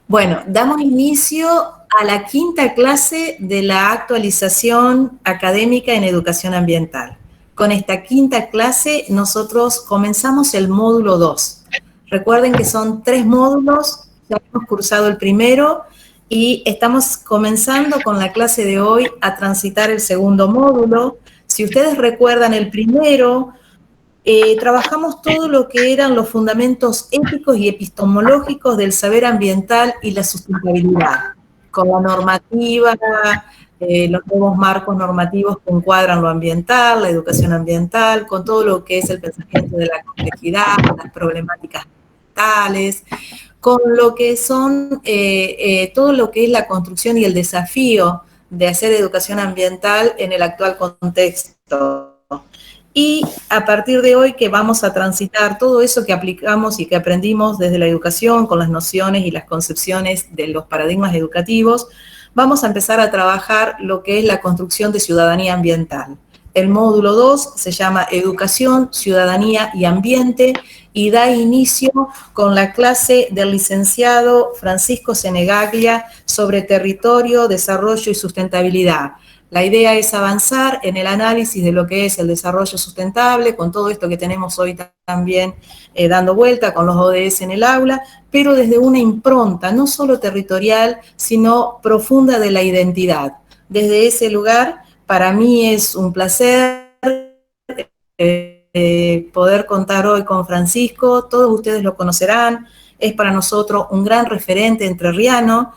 Bueno, damos inicio a la quinta clase de la actualización académica en educación ambiental. Con esta quinta clase nosotros comenzamos el módulo 2. Recuerden que son 3 módulos, ya hemos cursado el primero y estamos comenzando con la clase de hoy a transitar el segundo módulo. Si ustedes recuerdan el primero, trabajamos todo lo que eran los fundamentos éticos y epistemológicos del saber ambiental y la sustentabilidad, con la normativa, los nuevos marcos normativos que encuadran lo ambiental, la educación ambiental, con todo lo que es el pensamiento de la complejidad, las problemáticas ambientales, con lo que son todo lo que es la construcción y el desafío de hacer educación ambiental en el actual contexto. Y a partir de hoy que vamos a transitar todo eso que aplicamos y que aprendimos desde la educación con las nociones y las concepciones de los paradigmas educativos, vamos a empezar a trabajar lo que es la construcción de ciudadanía ambiental. El módulo 2 se llama Educación, Ciudadanía y Ambiente y da inicio con la clase del licenciado Francisco Senegaglia sobre territorio, desarrollo y sustentabilidad. La idea es avanzar en el análisis de lo que es el desarrollo sustentable, con todo esto que tenemos hoy también dando vuelta con los ODS en el aula, pero desde una impronta no solo territorial, sino profunda de la identidad. Desde ese lugar, para mí es un placer poder contar hoy con Francisco. Todos ustedes lo conocerán, es para nosotros un gran referente entrerriano.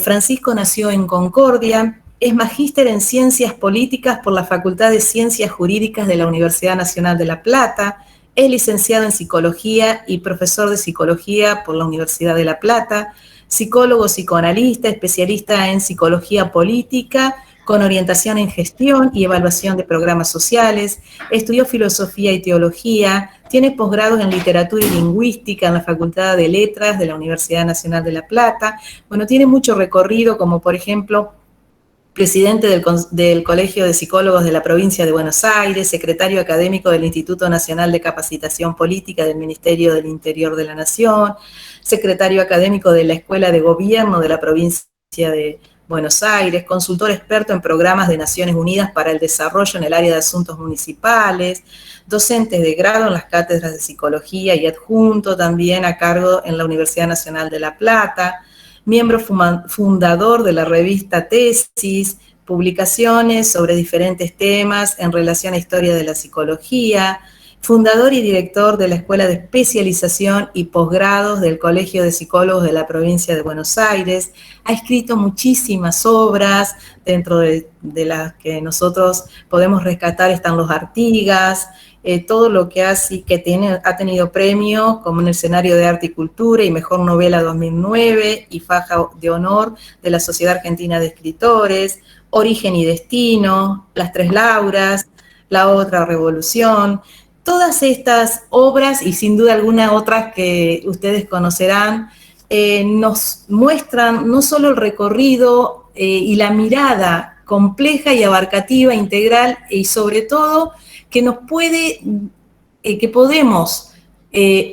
Francisco nació en Concordia. Es magíster en Ciencias Políticas por la Facultad de Ciencias Jurídicas de la Universidad Nacional de La Plata. Es licenciado en Psicología y profesor de Psicología por la Universidad de La Plata. Psicólogo psicoanalista, especialista en Psicología Política, con orientación en gestión y evaluación de programas sociales. Estudió Filosofía y Teología. Tiene posgrados en Literatura y Lingüística en la Facultad de Letras de la Universidad Nacional de La Plata. Bueno, tiene mucho recorrido, como por ejemplo presidente del Colegio de Psicólogos de la Provincia de Buenos Aires, secretario académico del Instituto Nacional de Capacitación Política del Ministerio del Interior de la Nación, secretario académico de la Escuela de Gobierno de la Provincia de Buenos Aires, consultor experto en programas de Naciones Unidas para el desarrollo en el área de asuntos municipales, docente de grado en las cátedras de Psicología y adjunto también a cargo en la Universidad Nacional de La Plata, miembro fundador de la revista Tesis, publicaciones sobre diferentes temas en relación a historia de la psicología, fundador y director de la Escuela de Especialización y Posgrados del Colegio de Psicólogos de la Provincia de Buenos Aires. Ha escrito muchísimas obras, dentro de las que nosotros podemos rescatar están Los Artigas, todo lo que ha tenido premio, como en el Escenario de Arte y Cultura y Mejor Novela 2009 y Faja de Honor de la Sociedad Argentina de Escritores, Origen y Destino, Las Tres Lauras, La Otra Revolución. Todas estas obras, y sin duda alguna otras que ustedes conocerán, nos muestran no solo el recorrido y la mirada compleja y abarcativa, integral, y sobre todo que que podemos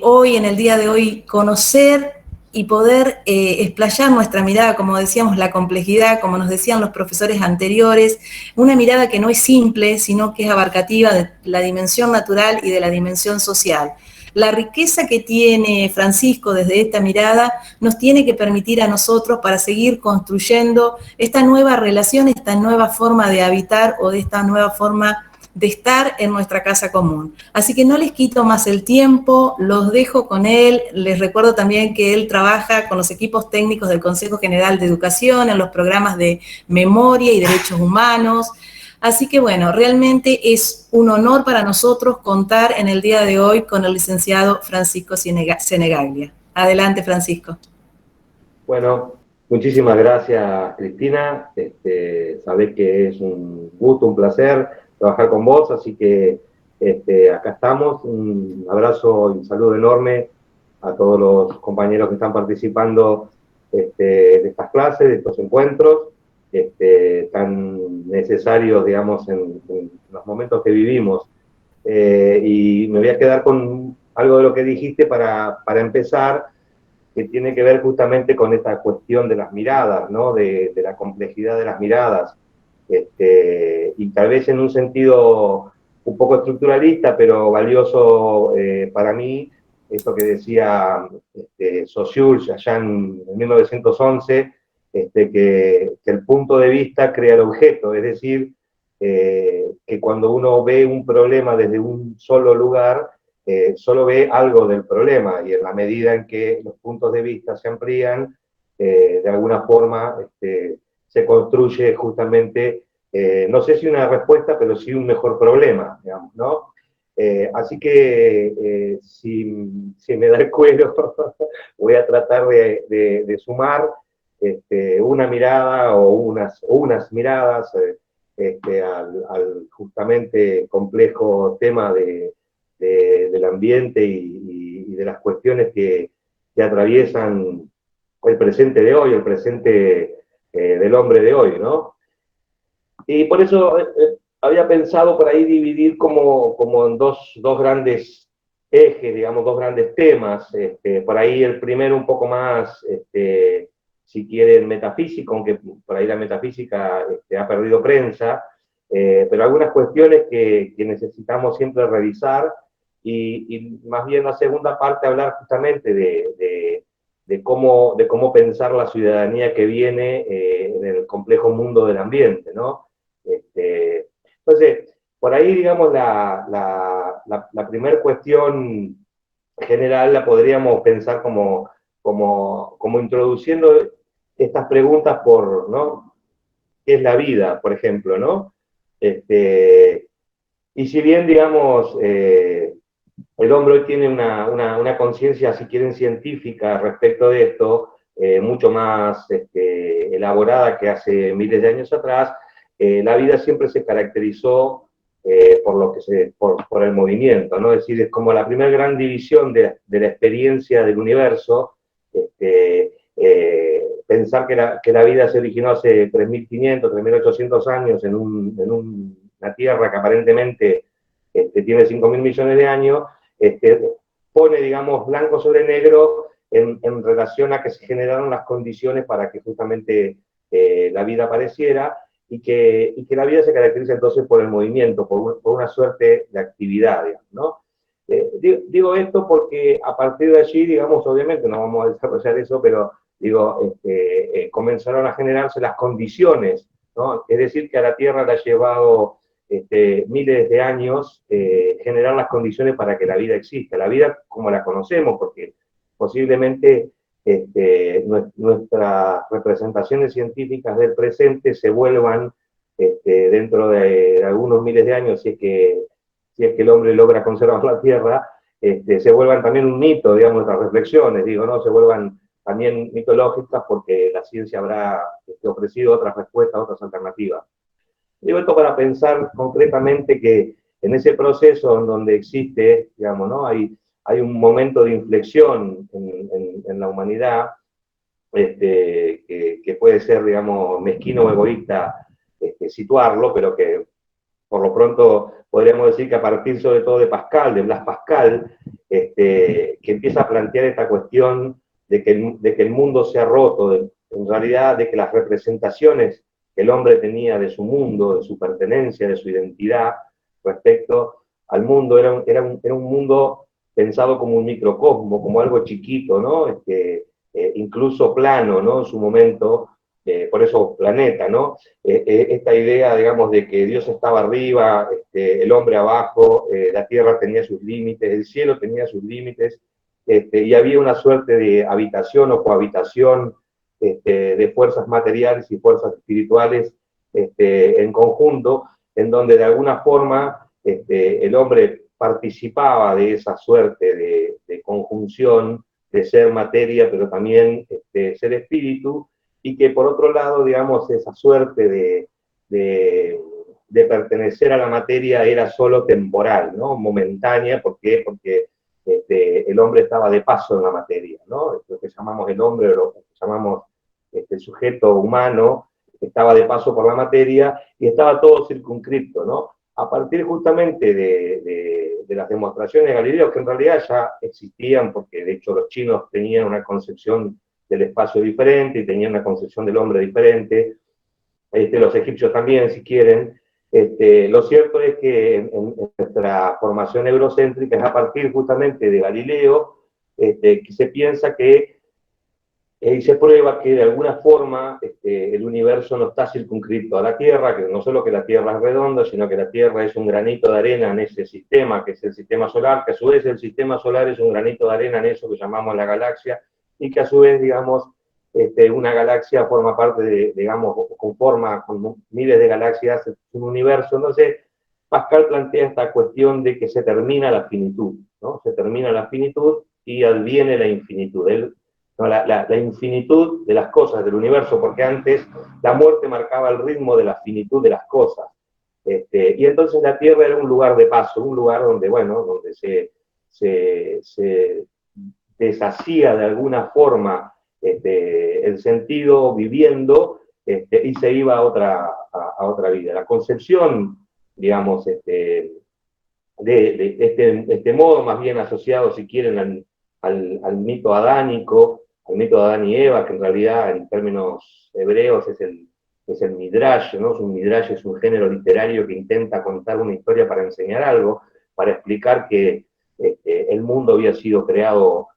hoy, en el día de hoy, conocer y poder explayar nuestra mirada, como decíamos, la complejidad, como nos decían los profesores anteriores, una mirada que no es simple, sino que es abarcativa de la dimensión natural y de la dimensión social. La riqueza que tiene Francisco desde esta mirada nos tiene que permitir a nosotros para seguir construyendo esta nueva relación, esta nueva forma de habitar o de esta nueva forma de estar en nuestra casa común. Así que no les quito más el tiempo, los dejo con él. Les recuerdo también que él trabaja con los equipos técnicos del Consejo General de Educación en los programas de memoria y derechos humanos. Así que bueno, realmente es un honor para nosotros contar en el día de hoy con el licenciado Francisco Senegaglia. Adelante, Francisco. Bueno, muchísimas gracias, Cristina. Sabés que es un gusto, un placer trabajar con vos, así que acá estamos. Un abrazo y un saludo enorme a todos los compañeros que están participando de estas clases, de estos encuentros tan necesarios, digamos, en los momentos que vivimos. Y me voy a quedar con algo de lo que dijiste para empezar, que tiene que ver justamente con esta cuestión de las miradas, ¿no? De la complejidad de las miradas, y tal vez en un sentido un poco estructuralista, pero valioso para mí, esto que decía Saussure allá en 1911, que el punto de vista crea el objeto, es decir, que cuando uno ve un problema desde un solo lugar, solo ve algo del problema, y en la medida en que los puntos de vista se amplían, de alguna forma se construye justamente, no sé si una respuesta, pero sí un mejor problema, digamos, ¿no? Así que si me da el cuero, voy a tratar de sumar una mirada o unas miradas al justamente complejo tema del ambiente y de las cuestiones que atraviesan el presente de hoy, el presente del hombre de hoy, ¿no? Y por eso había pensado por ahí dividir como en dos grandes ejes, digamos, dos grandes temas. Por ahí el primero un poco más, si quieren, metafísico, aunque por ahí la metafísica ha perdido prensa, pero algunas cuestiones que necesitamos siempre revisar, y más bien la segunda parte hablar justamente de cómo pensar la ciudadanía que viene en el complejo mundo del ambiente, ¿no? Entonces, por ahí, digamos, la primera cuestión general la podríamos pensar como introduciendo estas preguntas por, ¿no? ¿Qué es la vida, por ejemplo, ¿no? Y si bien, digamos, el hombre hoy tiene una conciencia, si quieren, científica respecto de esto, mucho más elaborada que hace miles de años atrás, la vida siempre se caracterizó por el movimiento, ¿no? Es decir, es como la primera gran división de la experiencia del universo, pensar que la vida se originó hace 3.500, 3.800 años en una Tierra que aparentemente tiene 5.000 millones de años, pone, digamos, blanco sobre negro en relación a que se generaron las condiciones para que justamente la vida apareciera, y que la vida se caracteriza entonces por el movimiento, por una suerte de actividad, digamos, ¿no? Digo esto porque a partir de allí, digamos, obviamente no vamos a desarrollar eso, pero digo, comenzaron a generarse las condiciones, ¿no? Es decir, que a la Tierra le ha llevado miles de años generar las condiciones para que la vida exista, la vida como la conocemos, porque posiblemente nuestras representaciones científicas del presente se vuelvan dentro de algunos miles de años, si es que el hombre logra conservar la Tierra, se vuelvan también un mito, digamos, nuestras reflexiones, digo, ¿no? Se vuelvan también mitológicas porque la ciencia habrá ofrecido otras respuestas, otras alternativas. Digo esto para pensar concretamente que en ese proceso en donde existe, digamos, ¿no? Hay un momento de inflexión en la humanidad, que puede ser, digamos, mezquino o egoísta situarlo, pero que por lo pronto podríamos decir que a partir sobre todo de Pascal, de Blas Pascal, que empieza a plantear esta cuestión de que el mundo se ha roto, en realidad de que las representaciones que el hombre tenía de su mundo, de su pertenencia, de su identidad respecto al mundo, era un mundo pensado como un microcosmo, como algo chiquito, ¿no? Incluso plano, ¿no? En su momento, por eso planeta, ¿no? Esta idea, digamos, de que Dios estaba arriba, el hombre abajo, la tierra tenía sus límites, el cielo tenía sus límites, y había una suerte de habitación o cohabitación de fuerzas materiales y fuerzas espirituales en conjunto, en donde de alguna forma el hombre participaba de esa suerte de conjunción, de ser materia, pero también ser espíritu, y que por otro lado, digamos, esa suerte de pertenecer a la materia era solo temporal, ¿no? Momentánea. ¿Por qué? Porque el hombre estaba de paso en la materia, ¿no? Lo que llamamos el hombre, o lo que llamamos el sujeto humano, estaba de paso por la materia y estaba todo circunscripto, ¿no? a partir justamente de las demostraciones de Galileo, que en realidad ya existían, porque de hecho los chinos tenían una concepción del espacio diferente y tenían una concepción del hombre diferente, los egipcios también, si quieren. Lo cierto es que en nuestra formación eurocéntrica es a partir justamente de Galileo que se piensa que y se prueba que de alguna forma el universo no está circunscrito a la Tierra, que no solo que la Tierra es redonda, sino que la Tierra es un granito de arena en ese sistema, que es el sistema solar, que a su vez el sistema solar es un granito de arena en eso que llamamos la galaxia, y que a su vez, digamos, una galaxia forma parte de, digamos, conforma con miles de galaxias, un universo. Entonces, Pascal plantea esta cuestión de que se termina la finitud, ¿no? Se termina la finitud y adviene la infinitud. Él, ¿no? La infinitud de las cosas del universo, porque antes la muerte marcaba el ritmo de la finitud de las cosas. Y entonces la Tierra era un lugar de paso, un lugar donde, bueno, donde se deshacía de alguna forma el sentido viviendo y se iba a otra vida. La concepción, digamos, de este modo más bien asociado, si quieren, al mito adánico, al mito de Adán y Eva, que en realidad en términos hebreos es el midrash, ¿no? Un midrash es un género literario que intenta contar una historia para enseñar algo, para explicar que el mundo había sido creado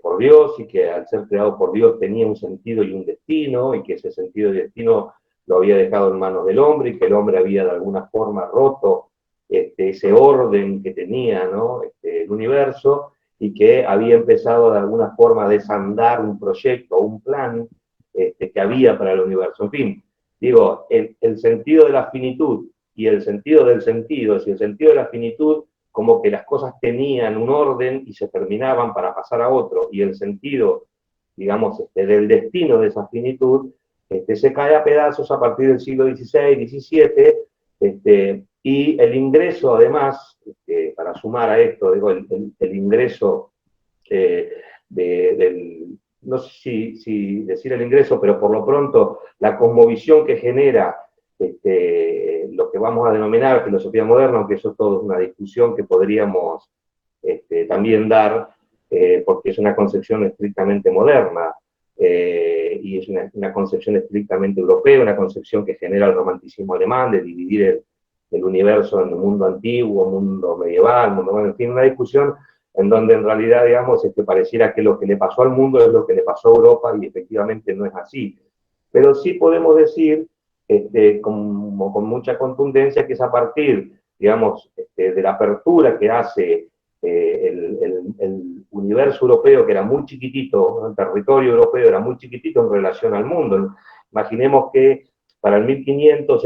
por Dios y que al ser creado por Dios tenía un sentido y un destino, y que ese sentido y destino lo había dejado en manos del hombre, y que el hombre había de alguna forma roto ese orden que tenía, ¿no? El universo, y que había empezado de alguna forma a desandar un proyecto, un plan que había para el universo. En fin, digo, el sentido de la finitud y el sentido del sentido, si el sentido de la finitud, como que las cosas tenían un orden y se terminaban para pasar a otro, y el sentido, digamos, del destino de esa finitud, se cae a pedazos a partir del siglo XVI, XVII, y el ingreso, además, para sumar a esto, digo, el ingreso no sé si decir el ingreso, pero por lo pronto la cosmovisión que genera lo que vamos a denominar filosofía moderna, aunque eso todo es una discusión que podríamos también dar, porque es una concepción estrictamente moderna, y es una concepción estrictamente europea, una concepción que genera el romanticismo alemán de dividir el universo en el mundo antiguo, mundo medieval, mundo, en fin, una discusión en donde en realidad, digamos, pareciera que lo que le pasó al mundo es lo que le pasó a Europa, y efectivamente no es así. Pero sí podemos decir, con mucha contundencia, que es a partir, digamos, de la apertura que hace el universo europeo, que era muy chiquitito, ¿no? El territorio europeo era muy chiquitito en relación al mundo. Imaginemos que para el 1500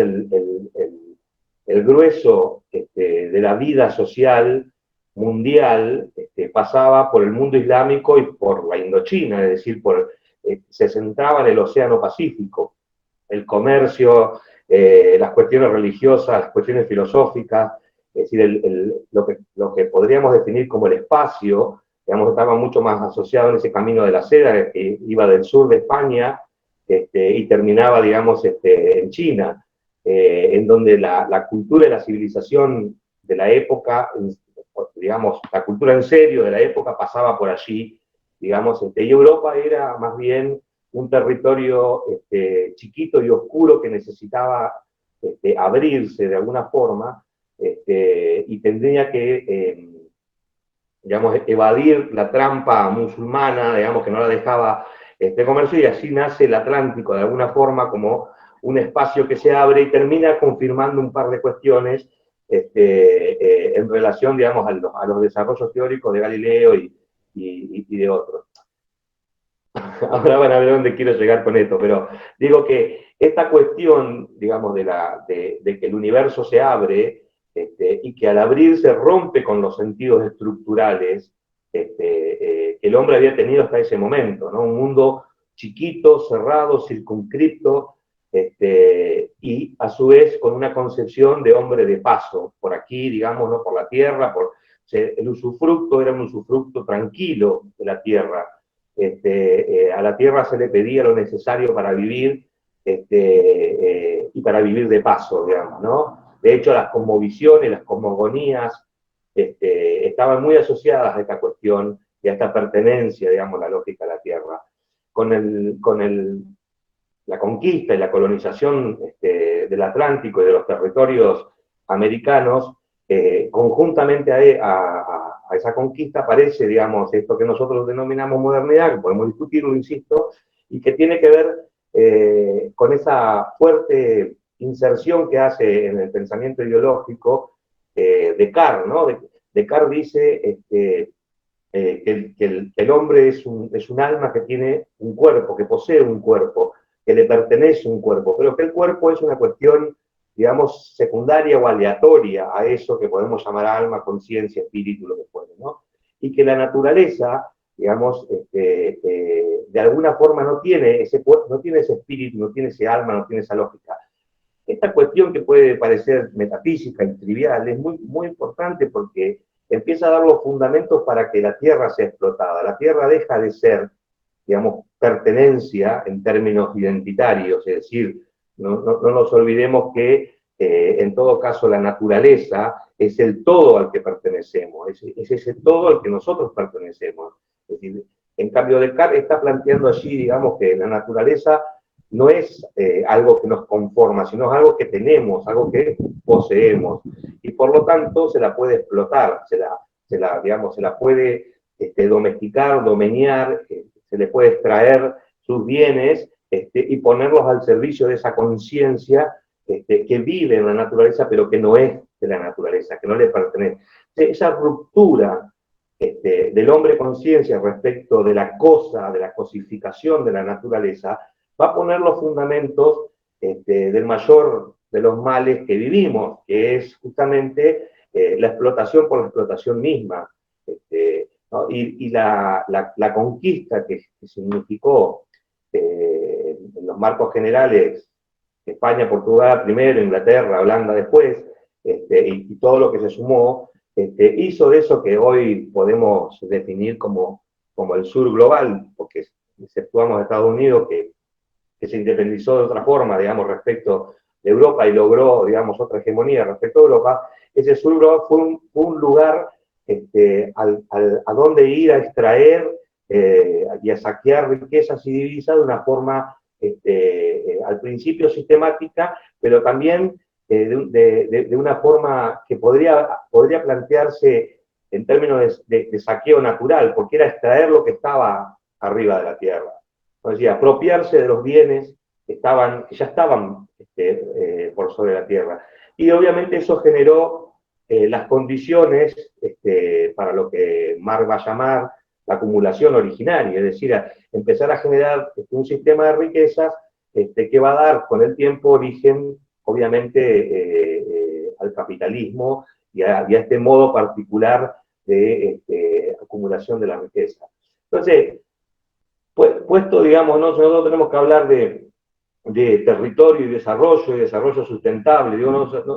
el grueso de la vida social mundial pasaba por el mundo islámico y por la Indochina, es decir, se centraba en el Océano Pacífico. El comercio, las cuestiones religiosas, las cuestiones filosóficas, es decir, lo que podríamos definir como el espacio, digamos, estaba mucho más asociado en ese camino de la seda, que iba del sur de España y terminaba, digamos, en China, en donde la cultura y la civilización de la época, digamos, la cultura en serio de la época pasaba por allí, digamos, y Europa era más bien un territorio chiquito y oscuro que necesitaba abrirse de alguna forma, y tendría que, digamos, evadir la trampa musulmana, digamos, que no la dejaba comercio, y así nace el Atlántico de alguna forma como un espacio que se abre y termina confirmando un par de cuestiones en relación, digamos, a los desarrollos teóricos de Galileo y de otros. Ahora van a ver dónde quiero llegar con esto, pero digo que esta cuestión, digamos, de que el universo se abre y que al abrirse rompe con los sentidos estructurales que el hombre había tenido hasta ese momento, ¿no? Un mundo chiquito, cerrado, circunscripto, y a su vez con una concepción de hombre de paso, por aquí, digamos, ¿no? Por la tierra, el usufructo era un usufructo tranquilo de la tierra. A la tierra se le pedía lo necesario para vivir y para vivir de paso, digamos, ¿no? De hecho, las cosmovisiones, las cosmogonías, estaban muy asociadas a esta cuestión y a esta pertenencia, digamos, la lógica a la Tierra. La conquista y la colonización del Atlántico y de los territorios americanos, conjuntamente a esa conquista aparece, digamos, esto que nosotros denominamos modernidad, que podemos discutirlo, insisto, y que tiene que ver con esa fuerte inserción que hace en el pensamiento ideológico Descartes, ¿no? Descartes dice que el hombre es un alma que tiene un cuerpo, que posee un cuerpo, que le pertenece un cuerpo, pero que el cuerpo es una cuestión, digamos, secundaria o aleatoria a eso que podemos llamar alma, conciencia, espíritu, lo que fuere, ¿no? Y que la naturaleza, digamos, de alguna forma no tiene ese espíritu, no tiene ese alma, no tiene esa lógica. Esta cuestión que puede parecer metafísica y trivial es muy, muy importante porque empieza a dar los fundamentos para que la Tierra sea explotada. La Tierra deja de ser, digamos, pertenencia en términos identitarios, es decir, no nos olvidemos que en todo caso la naturaleza es el todo al que pertenecemos, es ese todo al que nosotros pertenecemos. Es decir, en cambio Descartes está planteando allí, digamos, que la naturaleza no es algo que nos conforma, sino es algo que tenemos, algo que poseemos, y por lo tanto se la puede explotar, se la puede domesticar, domeñar, se le puede extraer sus bienes y ponerlos al servicio de esa conciencia que vive en la naturaleza, pero que no es de la naturaleza, que no le pertenece. Esa ruptura del hombre conciencia respecto de la cosa, de la cosificación de la naturaleza, va a poner los fundamentos del mayor de los males que vivimos, que es justamente la explotación por la explotación misma. ¿No? Y la conquista que significó en los marcos generales España, Portugal primero, Inglaterra, Holanda después, y todo lo que se sumó, hizo de eso que hoy podemos definir como el sur global, porque exceptuamos a Estados Unidos, que se independizó de otra forma, digamos, respecto de Europa y logró, digamos, otra hegemonía respecto a Europa. Ese sur global fue un lugar a donde ir a extraer y a saquear riquezas y divisas de una forma al principio sistemática, pero también de una forma que podría plantearse en términos de saqueo natural, porque era extraer lo que estaba arriba de la tierra. Es decir, apropiarse de los bienes que ya estaban por sobre la tierra. Y obviamente eso generó las condiciones para lo que Marx va a llamar la acumulación originaria, es decir, empezar a generar un sistema de riquezas que va a dar con el tiempo origen, obviamente, al capitalismo y a este modo particular de acumulación de la riqueza. Entonces, puesto, digamos, nosotros tenemos que hablar de territorio y desarrollo sustentable. Digo,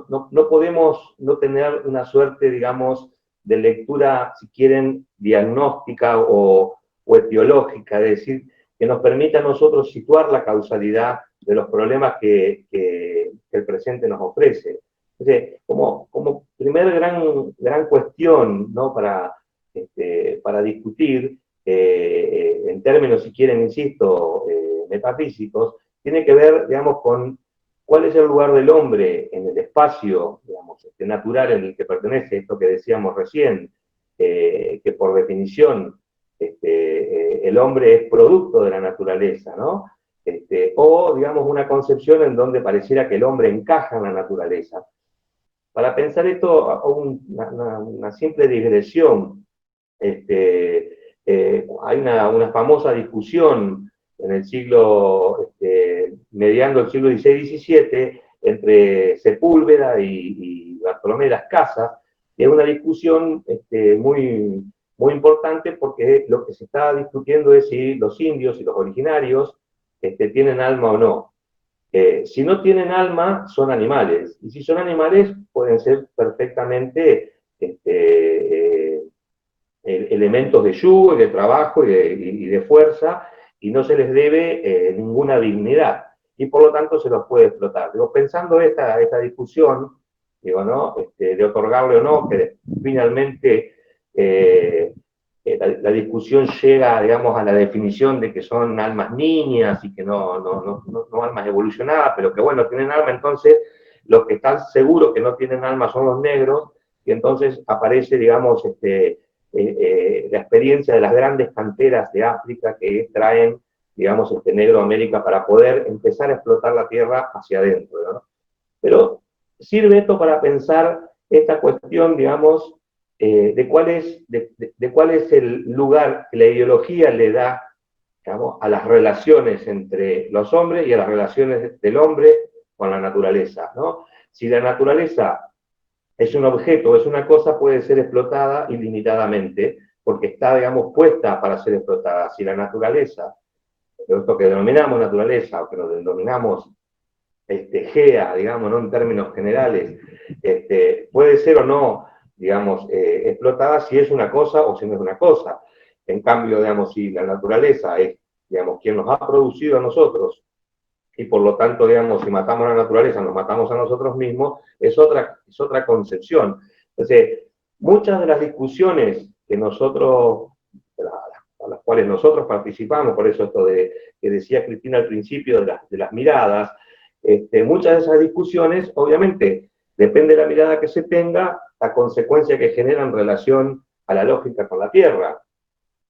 no podemos no tener una suerte, digamos, de lectura, si quieren, diagnóstica o etiológica, es decir, que nos permita a nosotros situar la causalidad de los problemas que el presente nos ofrece. Entonces, como primer gran cuestión, ¿no?, para discutir, en términos, si quieren, insisto, metafísicos, tiene que ver, digamos, con cuál es el lugar del hombre en el espacio, digamos, natural en el que pertenece, esto que decíamos recién, que por definición el hombre es producto de la naturaleza, ¿no? O, digamos, una concepción en donde pareciera que el hombre encaja en la naturaleza. Para pensar esto, hago una simple digresión. Hay una famosa discusión en el siglo, mediando el siglo XVI-XVII, entre Sepúlveda y Bartolomé de las Casas, que es una discusión muy, muy importante porque lo que se está discutiendo es si los indios y los originarios tienen alma o no. Si no tienen alma, son animales, y si son animales, pueden ser perfectamente elementos de yugo y de trabajo y de fuerza, y no se les debe ninguna dignidad, y por lo tanto se los puede explotar. Digo, pensando esta discusión, digo, ¿no? De otorgarle o no, que finalmente la discusión llega, digamos, a la definición de que son almas niñas y que no almas evolucionadas, pero que, bueno, tienen alma. Entonces los que están seguros que no tienen alma son los negros, y entonces aparece, digamos, la experiencia de las grandes canteras de África que traen, digamos, negro a América para poder empezar a explotar la tierra hacia adentro, ¿no? Pero sirve esto para pensar esta cuestión, digamos, de cuál es el lugar que la ideología le da, digamos, a las relaciones entre los hombres y a las relaciones del hombre con la naturaleza, ¿no? Si la naturaleza es un objeto, es una cosa, puede ser explotada ilimitadamente, porque está, digamos, puesta para ser explotada. Si la naturaleza, esto que denominamos naturaleza, o que lo denominamos GEA, digamos, ¿no? En términos generales, puede ser o no, digamos, explotada si es una cosa o si no es una cosa. En cambio, digamos, si la naturaleza es, digamos, quien nos ha producido a nosotros, y por lo tanto, digamos, si matamos a la naturaleza, nos matamos a nosotros mismos, es otra concepción. Entonces, muchas de las discusiones que nosotros, a las cuales nosotros participamos, por eso esto que decía Cristina al principio de las miradas, muchas de esas discusiones, obviamente, depende de la mirada que se tenga, la consecuencia que genera en relación a la lógica con la Tierra,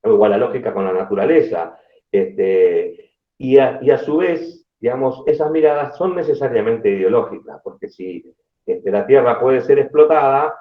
o a la lógica con la naturaleza. Y a su vez, digamos, esas miradas son necesariamente ideológicas, porque si la Tierra puede ser explotada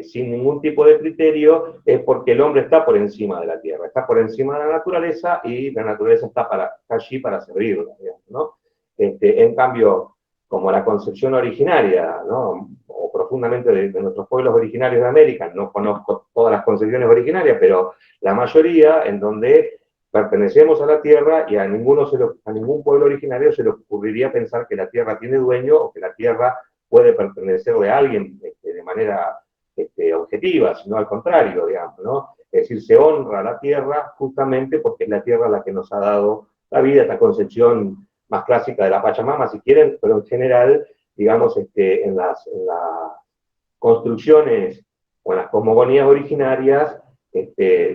sin ningún tipo de criterio, es porque el hombre está por encima de la Tierra, está por encima de la naturaleza, y la naturaleza está allí para servirla, digamos, ¿no? En cambio, como la concepción originaria, ¿no? O profundamente de nuestros pueblos originarios de América, no conozco todas las concepciones originarias, pero la mayoría, en donde pertenecemos a la tierra, y a ningún pueblo originario se le ocurriría pensar que la tierra tiene dueño o que la tierra puede pertenecerle a alguien de manera objetiva, sino al contrario, digamos, ¿no? Es decir, se honra a la tierra justamente porque es la tierra la que nos ha dado la vida, esta concepción más clásica de la Pachamama, si quieren, pero en general, digamos, en las construcciones o en las cosmogonías originarias,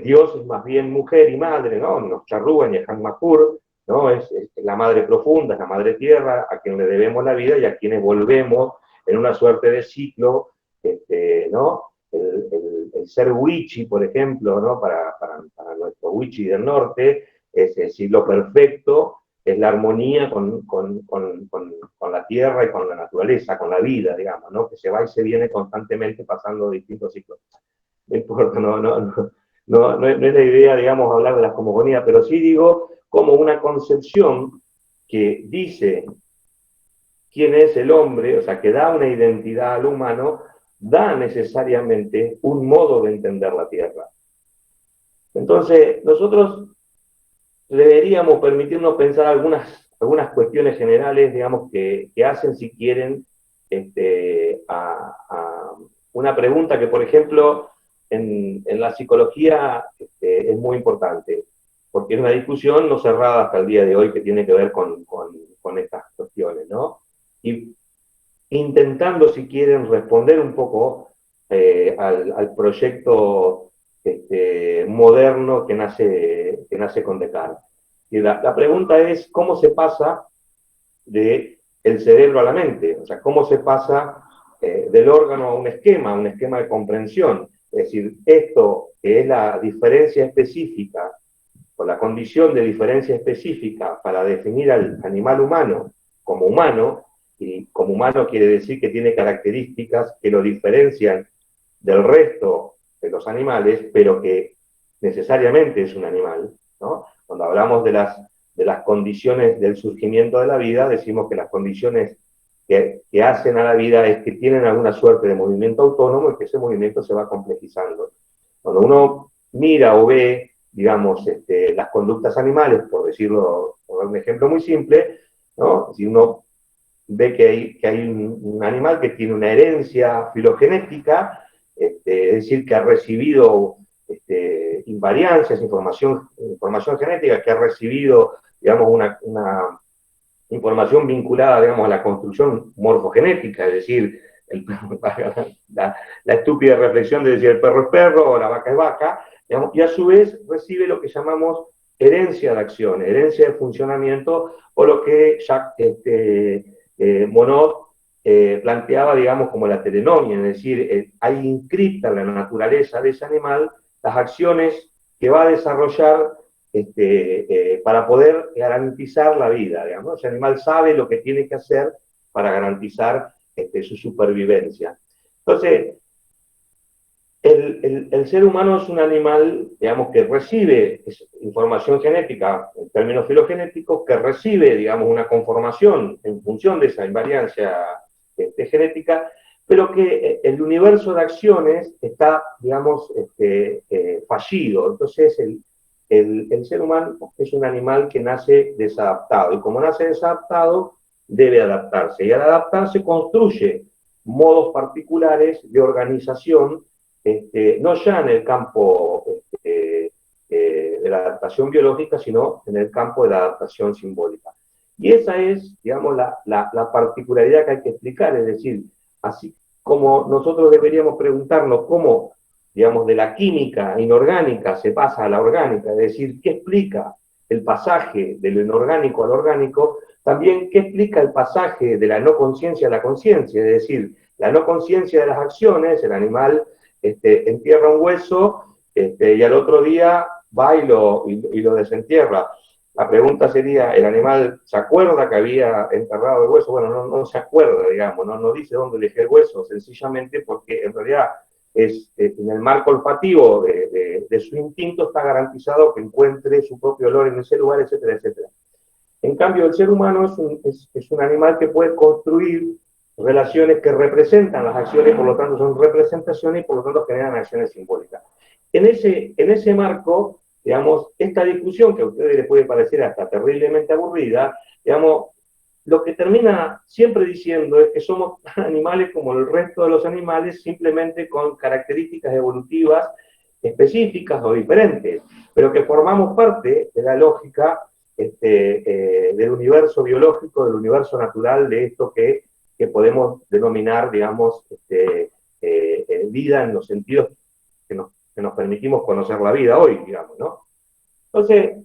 Dios es más bien mujer y madre, ¿no? Nos charrúan y el Hanmakur, ¿no? Es la madre profunda, es la madre tierra, a quien le debemos la vida y a quienes volvemos en una suerte de ciclo, ¿no? El ser Wichi, por ejemplo, ¿no? Para nuestro Wichi del norte, es el ciclo perfecto, es la armonía con la tierra y con la naturaleza, con la vida, digamos, ¿no? Que se va y se viene constantemente pasando distintos ciclos. No importa, no es la idea, digamos, hablar de las cosmogonías, pero sí digo como una concepción que dice quién es el hombre, o sea, que da una identidad al humano, da necesariamente un modo de entender la tierra. Entonces, nosotros deberíamos permitirnos pensar algunas cuestiones generales, digamos, que hacen, si quieren, a una pregunta que, por ejemplo, en la psicología es muy importante, porque es una discusión no cerrada hasta el día de hoy que tiene que ver con estas cuestiones, ¿no? Y intentando, si quieren, responder un poco al proyecto moderno que nace con Descartes. Y la pregunta es, ¿cómo se pasa del cerebro a la mente? O sea, ¿cómo se pasa del órgano a un esquema de comprensión? Es decir, esto que es la diferencia específica, o la condición de diferencia específica para definir al animal humano, y como humano quiere decir que tiene características que lo diferencian del resto de los animales, pero que necesariamente es un animal, ¿no? Cuando hablamos de las condiciones del surgimiento de la vida, decimos que las condiciones que hacen a la vida es que tienen alguna suerte de movimiento autónomo y que ese movimiento se va complejizando. Cuando uno mira o ve, digamos, las conductas animales, por decirlo, por dar un ejemplo muy simple, ¿no? Si uno ve que hay un animal que tiene una herencia filogenética, es decir, que ha recibido invariancias, información genética, que ha recibido, digamos, una información vinculada, digamos, a la construcción morfogenética, es decir, el perro, la estúpida reflexión de decir el perro es perro o la vaca es vaca, digamos, y a su vez recibe lo que llamamos herencia de acciones, herencia de funcionamiento, o lo que Jacques Monod planteaba, digamos, como la telenomia, es decir, hay inscrita en la naturaleza de ese animal las acciones que va a desarrollar para poder garantizar la vida, digamos. Ese animal sabe lo que tiene que hacer para garantizar su supervivencia. Entonces, el ser humano es un animal, digamos, que recibe información genética, en términos filogenéticos, que recibe, digamos, una conformación en función de esa invariancia genética, pero que el universo de acciones está, digamos, fallido. Entonces, el ser humano es un animal que nace desadaptado, y como nace desadaptado, debe adaptarse, y al adaptarse construye modos particulares de organización, no ya en el campo de la adaptación biológica, sino en el campo de la adaptación simbólica. Y esa es, digamos, la particularidad que hay que explicar, es decir, así como nosotros deberíamos preguntarnos cómo, digamos, de la química inorgánica se pasa a la orgánica, es decir, qué explica el pasaje de lo inorgánico al orgánico, también qué explica el pasaje de la no conciencia a la conciencia, es decir, la no conciencia de las acciones, el animal entierra un hueso y al otro día va y lo desentierra. La pregunta sería, ¿el animal se acuerda que había enterrado el hueso? Bueno, no se acuerda, digamos, no dice dónde dejé el hueso, sencillamente porque en realidad en el marco olfativo de su instinto está garantizado que encuentre su propio olor en ese lugar, etcétera, etcétera. En cambio, el ser humano es un animal que puede construir relaciones que representan las acciones, por lo tanto son representaciones y por lo tanto generan acciones simbólicas. En ese marco, digamos, esta discusión que a ustedes les puede parecer hasta terriblemente aburrida, digamos, lo que termina siempre diciendo es que somos animales como el resto de los animales, simplemente con características evolutivas específicas o diferentes, pero que formamos parte de la lógica del universo biológico, del universo natural, de esto que podemos denominar, digamos, vida en los sentidos que nos permitimos conocer la vida hoy, digamos, ¿no? Entonces,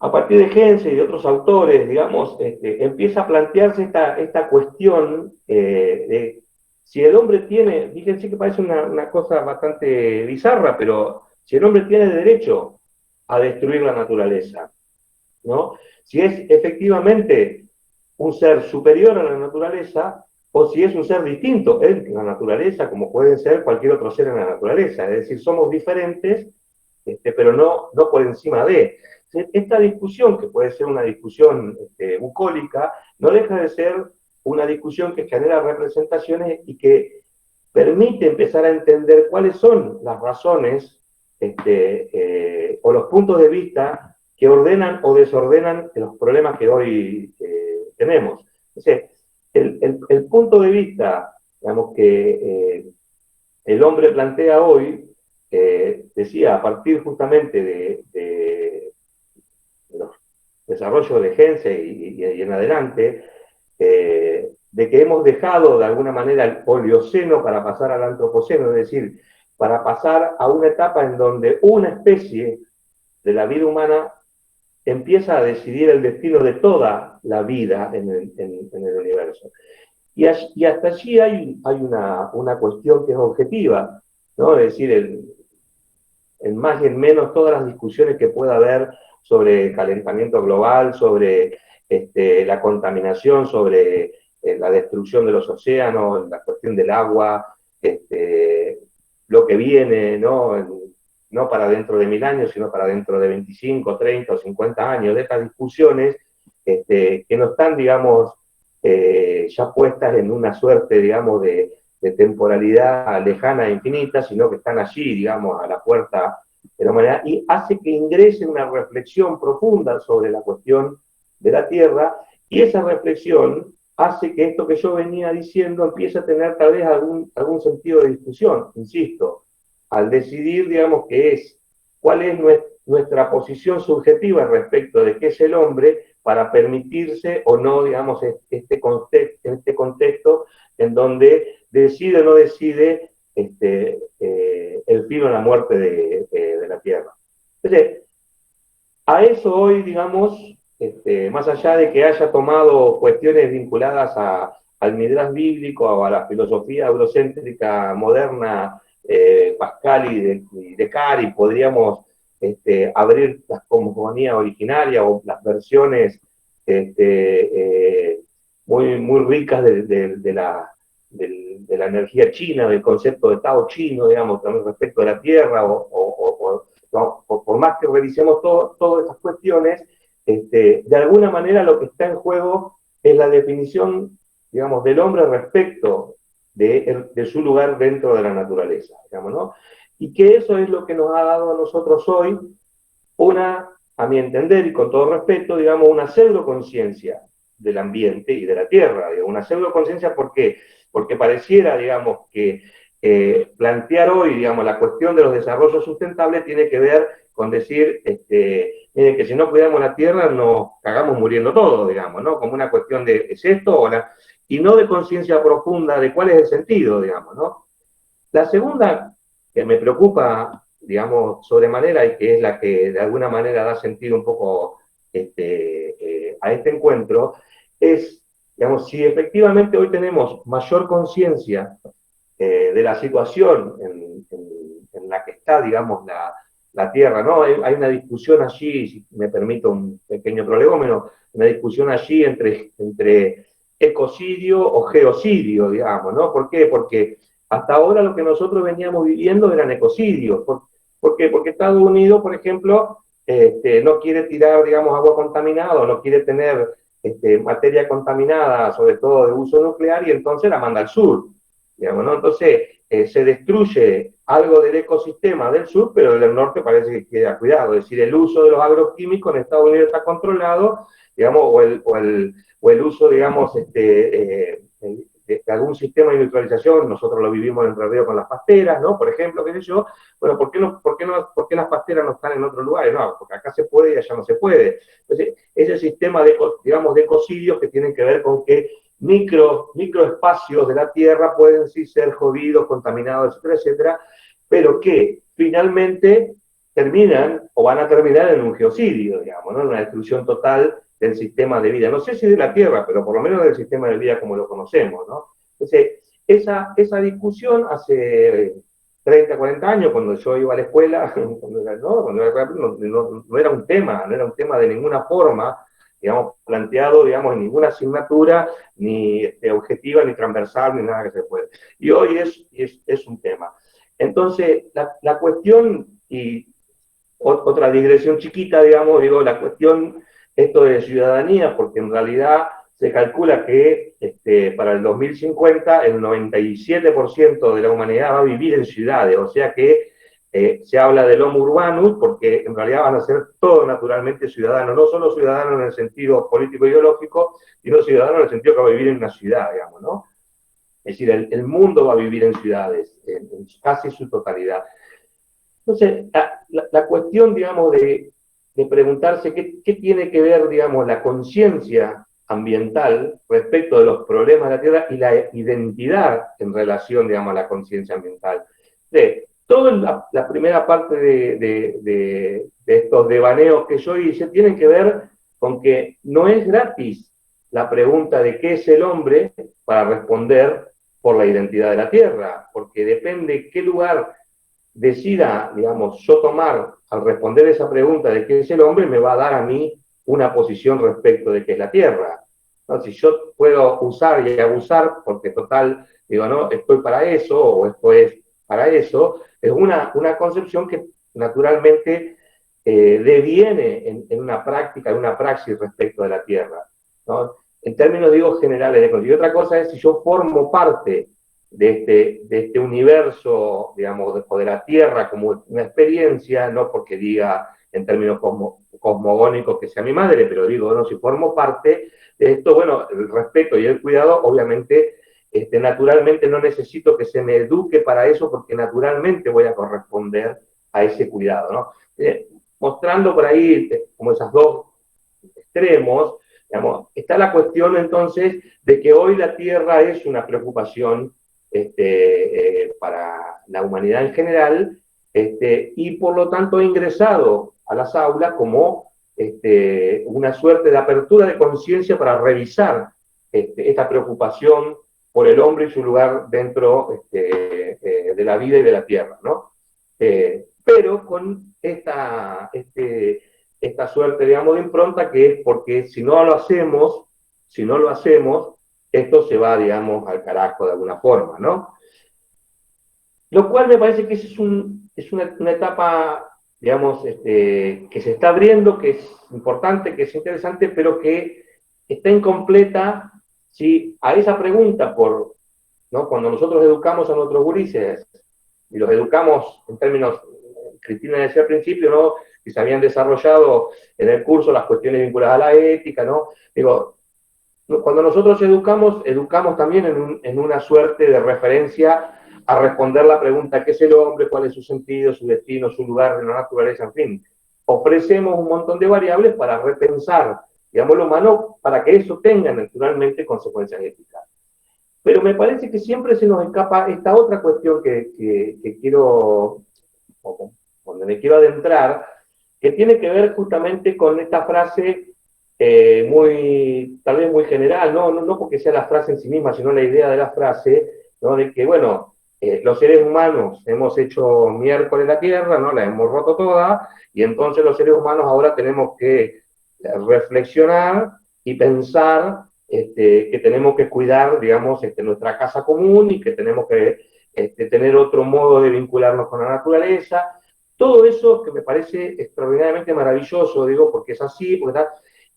a partir de Heinze y de otros autores, digamos, empieza a plantearse esta cuestión de si el hombre tiene, fíjense que parece una cosa bastante bizarra, pero si el hombre tiene derecho a destruir la naturaleza, ¿no? Si es efectivamente un ser superior a la naturaleza o si es un ser distinto en la naturaleza, como puede ser cualquier otro ser en la naturaleza. Es decir, somos diferentes, pero no por encima de. Esta discusión, que puede ser una discusión bucólica, no deja de ser una discusión que genera representaciones y que permite empezar a entender cuáles son las razones o los puntos de vista que ordenan o desordenan los problemas que hoy tenemos. Entonces, el punto de vista, digamos, que el hombre plantea hoy, decía, a partir justamente de los desarrollos de Heinze y en adelante, de que hemos dejado de alguna manera el Olioceno para pasar al Antropoceno, es decir, para pasar a una etapa en donde una especie de la vida humana empieza a decidir el destino de toda la vida en el universo. Y hasta allí hay una cuestión que es objetiva, ¿no? Es decir, en más y en menos todas las discusiones que pueda haber sobre el calentamiento global, sobre la contaminación, sobre la destrucción de los océanos, la cuestión del agua, lo que viene, no para dentro de 1000 años, sino para dentro de 25, 30 o 50 años, de estas discusiones que no están, digamos, ya puestas en una suerte, digamos, de temporalidad lejana e infinita, sino que están allí, digamos, a la puerta de la humanidad, y hace que ingrese una reflexión profunda sobre la cuestión de la Tierra, y esa reflexión hace que esto que yo venía diciendo empiece a tener tal vez algún sentido de discusión, insisto, al decidir, digamos, cuál es nuestra posición subjetiva respecto de qué es el hombre para permitirse o no, digamos, este contexto en donde decide o no decide el fin o la muerte de la Tierra. Entonces, a eso hoy, digamos, más allá de que haya tomado cuestiones vinculadas al Midrash bíblico o a la filosofía eurocéntrica moderna, Pascal y Descartes, podríamos abrir la cosmogonía originaria o las versiones muy ricas de la energía china, del concepto de Tao chino, digamos, también respecto de la Tierra, por más que revisemos todas estas cuestiones, de alguna manera lo que está en juego es la definición, digamos, del hombre respecto de su lugar dentro de la naturaleza, digamos, ¿no? Y que eso es lo que nos ha dado a nosotros hoy a mi entender, y con todo respeto, digamos, una pseudoconciencia del ambiente y de la Tierra. Digamos, una pseudoconciencia, ¿por qué? Porque pareciera, digamos, que plantear hoy, digamos, la cuestión de los desarrollos sustentables tiene que ver con decir, miren, que si no cuidamos la Tierra nos cagamos muriendo todos, digamos, ¿no? Como una cuestión de, ¿es esto? Y no de conciencia profunda de cuál es el sentido, digamos, ¿no? La segunda que me preocupa, digamos, sobremanera y que es la que de alguna manera da sentido un poco a este encuentro, es, digamos, si efectivamente hoy tenemos mayor conciencia de la situación en la que está, digamos, la Tierra, ¿no? Hay una discusión allí, si me permito un pequeño prolegómeno, una discusión allí entre ecocidio o geocidio, digamos, ¿no? ¿Por qué? Porque hasta ahora lo que nosotros veníamos viviendo eran ecocidios. ¿Por qué? Porque Estados Unidos, por ejemplo, no quiere tirar, digamos, agua contaminada, no quiere tener materia contaminada, sobre todo de uso nuclear, y entonces la manda al sur, digamos, ¿no? Entonces, se destruye algo del ecosistema del sur, pero del norte parece que queda cuidado. Es decir, el uso de los agroquímicos en Estados Unidos está controlado, digamos, o el uso, digamos, de algún sistema de neutralización. Nosotros lo vivimos en Entre Ríos con las pasteras, ¿no? Por ejemplo, qué sé yo. Bueno, ¿por qué las pasteras no están en otros lugares? No, porque acá se puede y allá no se puede. Entonces, ese sistema digamos, de ecocidios que tienen que ver con que microespacios de la Tierra pueden sí ser jodidos, contaminados, etcétera, etcétera, pero que finalmente terminan o van a terminar en un geocidio, digamos, ¿no? En una destrucción total del sistema de vida. No sé si de la Tierra, pero por lo menos del sistema de vida como lo conocemos, ¿no? Entonces, esa discusión hace 30, 40 años, cuando yo iba a la escuela, no era un tema, no era un tema de ninguna forma, digamos, planteado, digamos, en ninguna asignatura, ni objetiva, ni transversal, ni nada que se puede. Y hoy es un tema. Entonces, la cuestión, y otra digresión chiquita, digamos, digo, la cuestión, esto de ciudadanía, porque en realidad se calcula que para el 2050 el 97% de la humanidad va a vivir en ciudades, o sea que se habla del homo urbanus porque en realidad van a ser todos naturalmente ciudadanos, no solo ciudadanos en el sentido político-ideológico, sino ciudadanos en el sentido que va a vivir en una ciudad, digamos, ¿no? Es decir, el mundo va a vivir en ciudades, en casi su totalidad. Entonces, la cuestión, digamos, de preguntarse qué tiene que ver, digamos, la conciencia ambiental respecto de los problemas de la Tierra y la identidad en relación, digamos, a la conciencia ambiental. Toda la primera parte de estos devaneos que yo hice tienen que ver con que no es gratis la pregunta de qué es el hombre para responder por la identidad de la Tierra, porque depende qué lugar decida, digamos, yo tomar al responder esa pregunta de qué es el hombre, me va a dar a mí una posición respecto de qué es la Tierra. ¿No? Si yo puedo usar y abusar, porque total, digo, no, estoy para eso, o esto es para eso, es una concepción que naturalmente deviene en una práctica, en una praxis respecto de la Tierra, ¿no? En términos, digo, generales. Y otra cosa es si yo formo parte de este universo, digamos, de la Tierra como una experiencia, no porque diga en términos cosmogónicos que sea mi madre, pero digo, no, si formo parte de esto, bueno, el respeto y el cuidado, obviamente, naturalmente no necesito que se me eduque para eso, porque naturalmente voy a corresponder a ese cuidado, ¿no? Mostrando por ahí como esos dos extremos, digamos, está la cuestión entonces de que hoy la Tierra es una preocupación para la humanidad en general, y por lo tanto ha ingresado a las aulas como una suerte de apertura de conciencia para revisar esta preocupación por el hombre y su lugar dentro de la vida y de la tierra, ¿no? Pero con esta suerte, digamos, de impronta que es porque si no lo hacemos, esto se va, digamos, al carajo de alguna forma, ¿no? Lo cual me parece que es una etapa, digamos, que se está abriendo, que es importante, que es interesante, pero que está incompleta si a esa pregunta ¿no? Cuando nosotros educamos a nuestros gurises, y los educamos en términos, Cristina decía al principio, ¿no? Que se habían desarrollado en el curso las cuestiones vinculadas a la ética, ¿no? Digo, cuando nosotros educamos también en una suerte de referencia a responder la pregunta, ¿qué es el hombre? ¿Cuál es su sentido, su destino, su lugar en la naturaleza? En fin, ofrecemos un montón de variables para repensar, digamos, lo humano, para que eso tenga naturalmente consecuencias éticas. Pero me parece que siempre se nos escapa esta otra cuestión que quiero, o donde me quiero adentrar, que tiene que ver justamente con esta frase tal vez muy general, no porque sea la frase en sí misma, sino la idea de la frase, ¿no? De que, bueno, los seres humanos hemos hecho miércoles la Tierra, ¿no? La hemos roto toda, y entonces los seres humanos ahora tenemos que reflexionar y pensar que tenemos que cuidar, digamos, nuestra casa común y que tenemos que tener otro modo de vincularnos con la naturaleza. Todo eso que me parece extraordinariamente maravilloso, digo, porque es así,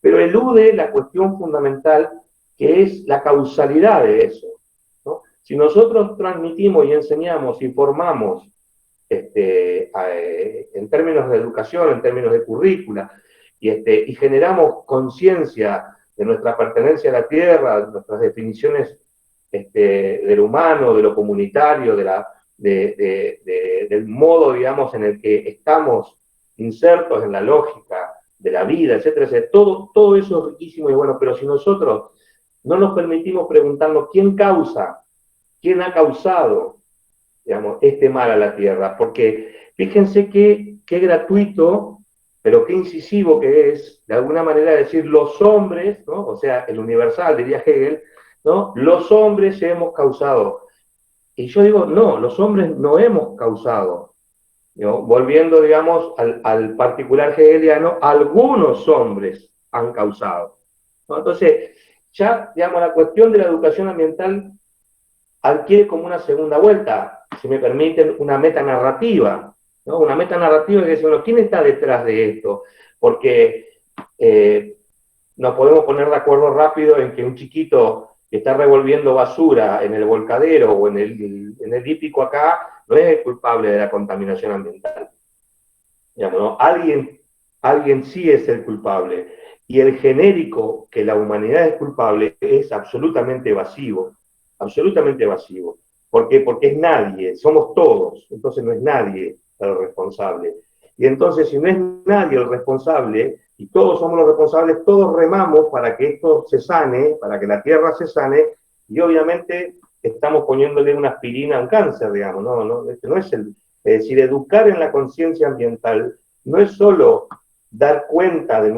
pero elude la cuestión fundamental que es la causalidad de eso, ¿no? Si nosotros transmitimos y enseñamos y formamos en términos de educación, en términos de currícula, y generamos conciencia de nuestra pertenencia a la tierra, de nuestras definiciones del humano, de lo comunitario, del modo, digamos, en el que estamos insertos en la lógica de la vida, etcétera, etcétera. Todo eso es riquísimo y bueno, pero si nosotros no nos permitimos preguntarnos quién ha causado, digamos, este mal a la tierra, porque fíjense qué gratuito, pero qué incisivo que es, de alguna manera, decir los hombres, ¿no? O sea, el universal, diría Hegel, ¿no? Los hombres hemos causado. Y yo digo, no, los hombres no hemos causado. ¿No? Volviendo, digamos, al particular hegeliano, algunos hombres han causado, ¿no? Entonces, ya, digamos, la cuestión de la educación ambiental adquiere como una segunda vuelta, si me permiten, una metanarrativa, ¿no? Una metanarrativa que dice, bueno, ¿quién está detrás de esto? Porque nos podemos poner de acuerdo rápido en que un chiquito que está revolviendo basura en el volcadero o en el hípico acá no es el culpable de la contaminación ambiental. Digamos, ¿no? Alguien sí es el culpable. Y el genérico que la humanidad es culpable es absolutamente evasivo. Absolutamente evasivo. ¿Por qué? Porque es nadie, somos todos, entonces no es nadie el responsable. Y entonces, si no es nadie el responsable, y todos somos los responsables, todos remamos para que esto se sane, para que la tierra se sane, y obviamente estamos poniéndole una aspirina a un cáncer, digamos, no es es decir, educar en la conciencia ambiental no es solo dar cuenta de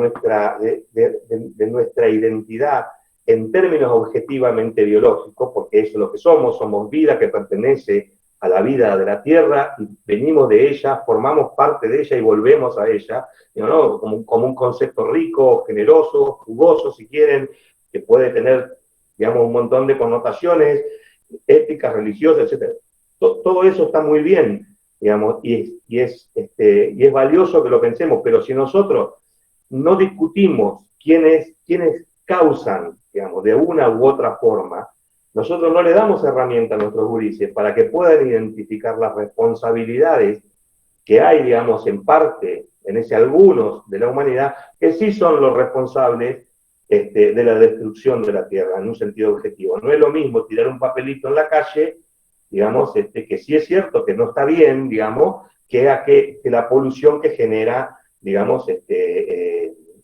nuestra identidad en términos objetivamente biológicos, porque eso es lo que somos vida que pertenece a la vida de la Tierra, y venimos de ella, formamos parte de ella y volvemos a ella, ¿no? Como un concepto rico, generoso, jugoso, si quieren, que puede tener, digamos, un montón de connotaciones éticas, religiosas, etc. Todo eso está muy bien, digamos, y es valioso que lo pensemos, pero si nosotros no discutimos quiénes causan, digamos, de una u otra forma, nosotros no le damos herramientas a nuestros gurises para que puedan identificar las responsabilidades que hay, digamos, en parte, en ese algunos de la humanidad, que sí son los responsables de la destrucción de la Tierra, en un sentido objetivo. No es lo mismo tirar un papelito en la calle, digamos, que sí es cierto que no está bien, digamos, que la polución que genera, digamos,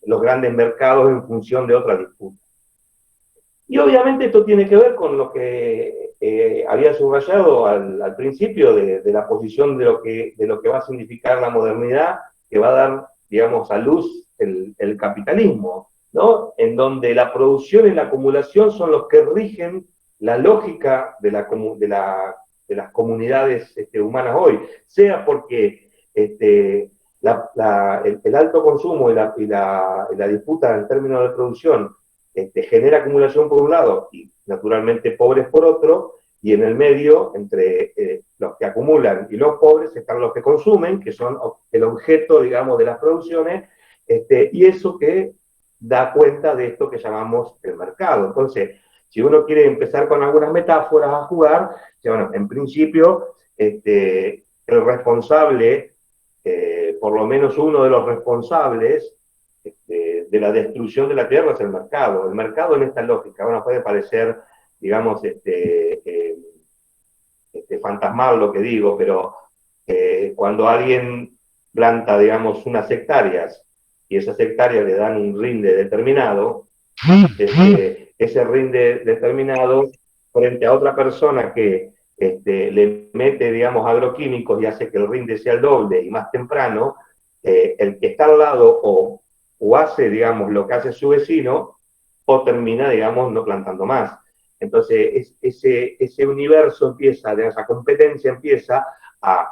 los grandes mercados en función de otra disputa. Y obviamente esto tiene que ver con lo que había subrayado al principio de la posición de lo que va a significar la modernidad, que va a dar, digamos, a luz el capitalismo, ¿no? En donde la producción y la acumulación son los que rigen la lógica de las comunidades humanas hoy, sea porque el alto consumo y la disputa en términos de producción genera acumulación por un lado y naturalmente pobres por otro, y en el medio, entre los que acumulan y los pobres, están los que consumen, que son el objeto, digamos, de las producciones, y eso que da cuenta de esto que llamamos el mercado. Entonces, si uno quiere empezar con algunas metáforas a jugar, bueno, en principio, el responsable, por lo menos uno de los responsables de la destrucción de la tierra es el mercado. El mercado en esta lógica, bueno, puede parecer, digamos, fantasmal lo que digo, pero cuando alguien planta, digamos, unas hectáreas y esas hectáreas le dan un rinde determinado, ese rinde determinado frente a otra persona que le mete, digamos, agroquímicos y hace que el rinde sea el doble y más temprano, el que está al lado o hace, digamos, lo que hace su vecino, o termina, digamos, no plantando más. Entonces, ese universo empieza, esa competencia empieza a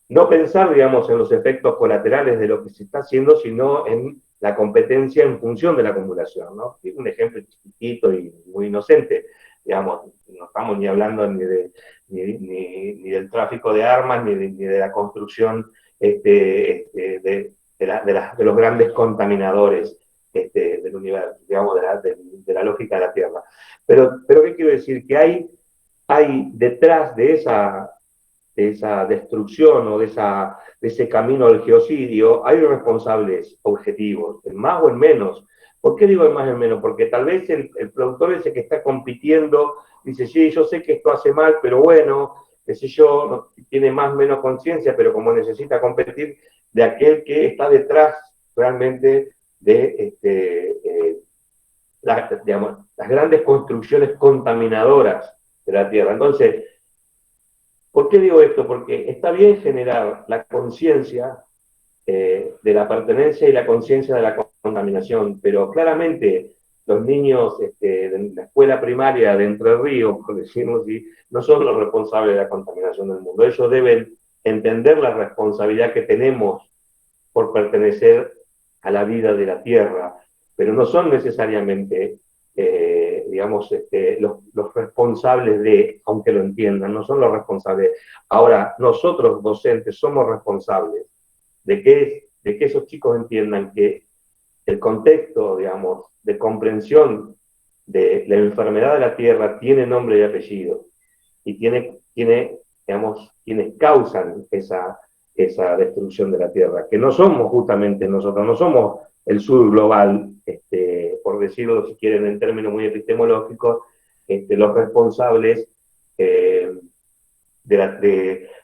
no pensar, digamos, en los efectos colaterales de lo que se está haciendo, sino en la competencia en función de la acumulación, ¿no? Es un ejemplo chiquitito y muy inocente, digamos, no estamos ni hablando ni del tráfico de armas, ni de la construcción de los grandes contaminadores del universo, digamos, de la lógica de la Tierra. Pero ¿qué quiero decir? Que hay detrás de esa destrucción o de ese camino al geocidio, hay responsables objetivos, en más o en menos. ¿Por qué digo en más o en menos? Porque tal vez el productor ese que está compitiendo dice, sí, yo sé que esto hace mal, pero bueno, qué sé yo, no, tiene más o menos conciencia, pero como necesita competir de aquel que está detrás realmente de digamos, las grandes construcciones contaminadoras de la Tierra. Entonces, ¿por qué digo esto? Porque está bien generar la conciencia de la pertenencia y la conciencia de la contaminación, pero claramente los niños de la escuela primaria de Entre Ríos, por decirlo así, no son los responsables de la contaminación del mundo. Ellos deben entender la responsabilidad que tenemos por pertenecer a la vida de la Tierra, pero no son necesariamente digamos, los responsables de, aunque lo entiendan, no son los responsables. Ahora, nosotros docentes somos responsables de que esos chicos entiendan que el contexto, digamos, de comprensión de la enfermedad de la Tierra tiene nombre y apellido, y tiene digamos, quienes causan esa destrucción de la Tierra, que no somos justamente nosotros, no somos el sur global, por decirlo si quieren en términos muy epistemológicos, los responsables de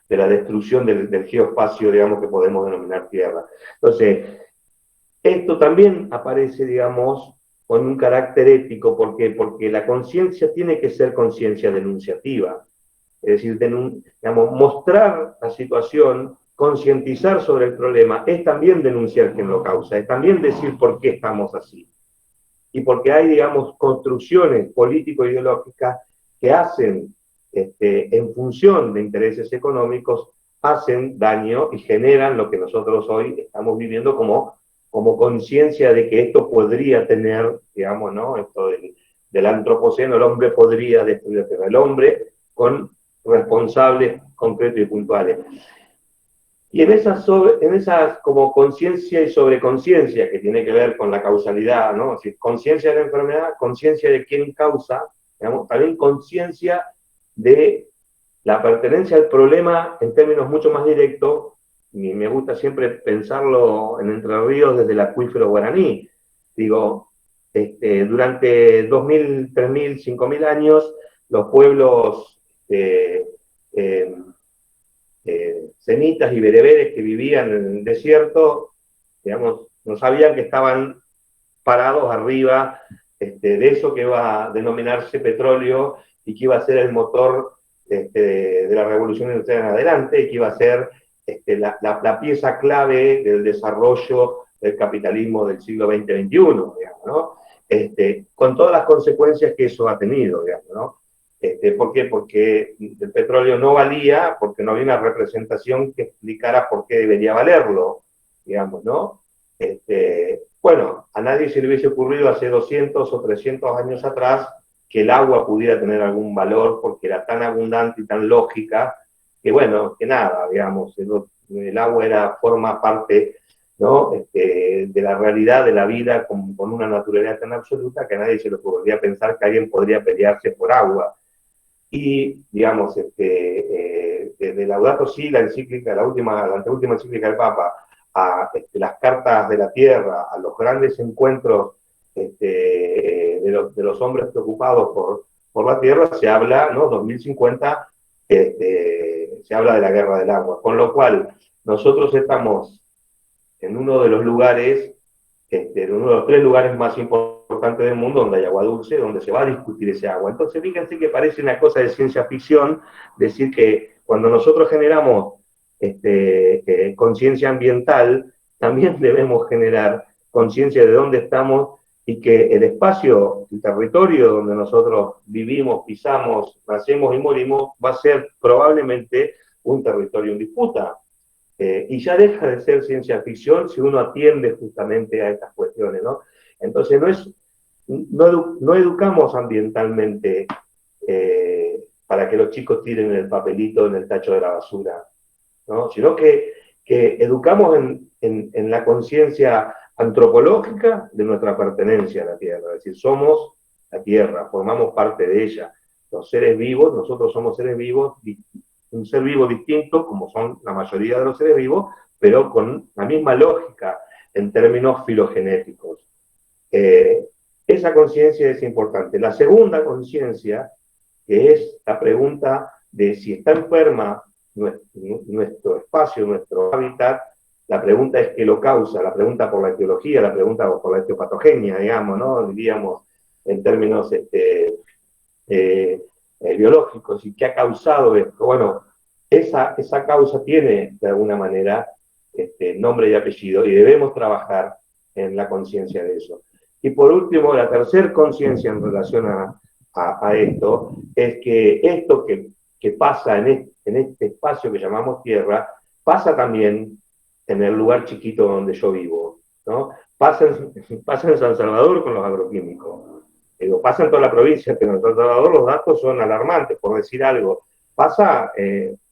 la destrucción del geoespacio, digamos, que podemos denominar Tierra. Entonces, esto también aparece, digamos, con un carácter ético, ¿por qué? Porque la conciencia tiene que ser conciencia denunciativa, es decir, digamos, mostrar la situación, concientizar sobre el problema, es también denunciar quién lo causa, es también decir por qué estamos así. Y porque hay, digamos, construcciones político-ideológicas que hacen, en función de intereses económicos, hacen daño y generan lo que nosotros hoy estamos viviendo como conciencia de que esto podría tener, digamos, ¿no? Esto del antropoceno, el hombre podría destruir la Tierra. El hombre con responsables concretos y puntuales. Y en esas como conciencia y sobreconciencia, que tiene que ver con la causalidad, ¿no? Es decir, conciencia de la enfermedad, conciencia de quién causa, digamos, también conciencia de la pertenencia al problema en términos mucho más directos, y me gusta siempre pensarlo en Entre Ríos desde el acuífero guaraní. Digo, durante 2.000, 3.000, 5.000 años, los pueblos semitas y bereberes que vivían en el desierto, digamos, no sabían que estaban parados arriba de eso que iba a denominarse petróleo y que iba a ser el motor de la Revolución Industrial en adelante, que iba a ser la pieza clave del desarrollo del capitalismo del siglo XX-XXI, digamos, ¿no? Con todas las consecuencias que eso ha tenido, digamos, ¿no? ¿Por qué? Porque el petróleo no valía, porque no había una representación que explicara por qué debería valerlo, digamos, ¿no? Bueno, a nadie se le hubiese ocurrido hace 200 o 300 años atrás que el agua pudiera tener algún valor porque era tan abundante y tan lógica que, bueno, que nada, digamos, el agua forma parte, ¿no? De la realidad de la vida con una naturaleza tan absoluta que a nadie se le ocurriría pensar que alguien podría pelearse por agua. Y, digamos, de Laudato Si, la encíclica, la anteúltima encíclica del Papa, a las cartas de la tierra, a los grandes encuentros de los hombres preocupados por la tierra, se habla, ¿no? 2050, se habla de la guerra del agua. Con lo cual, nosotros estamos en uno de los lugares, en uno de los 3 lugares más importantes del mundo donde hay agua dulce, donde se va a discutir ese agua. Entonces, fíjense que parece una cosa de ciencia ficción decir que cuando nosotros generamos conciencia ambiental, también debemos generar conciencia de dónde estamos y que el espacio, el territorio donde nosotros vivimos, pisamos, nacemos y morimos, va a ser probablemente un territorio en disputa. Y ya deja de ser ciencia ficción si uno atiende justamente a estas cuestiones, ¿no? Entonces no educamos ambientalmente para que los chicos tiren el papelito en el tacho de la basura, ¿no? Sino que educamos en la conciencia antropológica de nuestra pertenencia a la Tierra, es decir, somos la Tierra, formamos parte de ella. Los seres vivos, nosotros somos seres vivos, un ser vivo distinto, como son la mayoría de los seres vivos, pero con la misma lógica en términos filogenéticos. Esa conciencia es importante. La segunda conciencia, que es la pregunta de si está enferma nuestro espacio, nuestro hábitat, la pregunta es qué lo causa, la pregunta por la etiología, la pregunta por la etiopatogenia, digamos, ¿no? Diríamos en términos biológicos, y qué ha causado esto. Bueno, esa causa tiene de alguna manera nombre y apellido, y debemos trabajar en la conciencia de eso. Y por último, la tercera conciencia en relación a esto, es que esto que pasa en este espacio que llamamos Tierra, pasa también en el lugar chiquito donde yo vivo, ¿no? Pasa en San Salvador con los agroquímicos. Pasa en toda la provincia, pero en San Salvador los datos son alarmantes, por decir algo. Pasa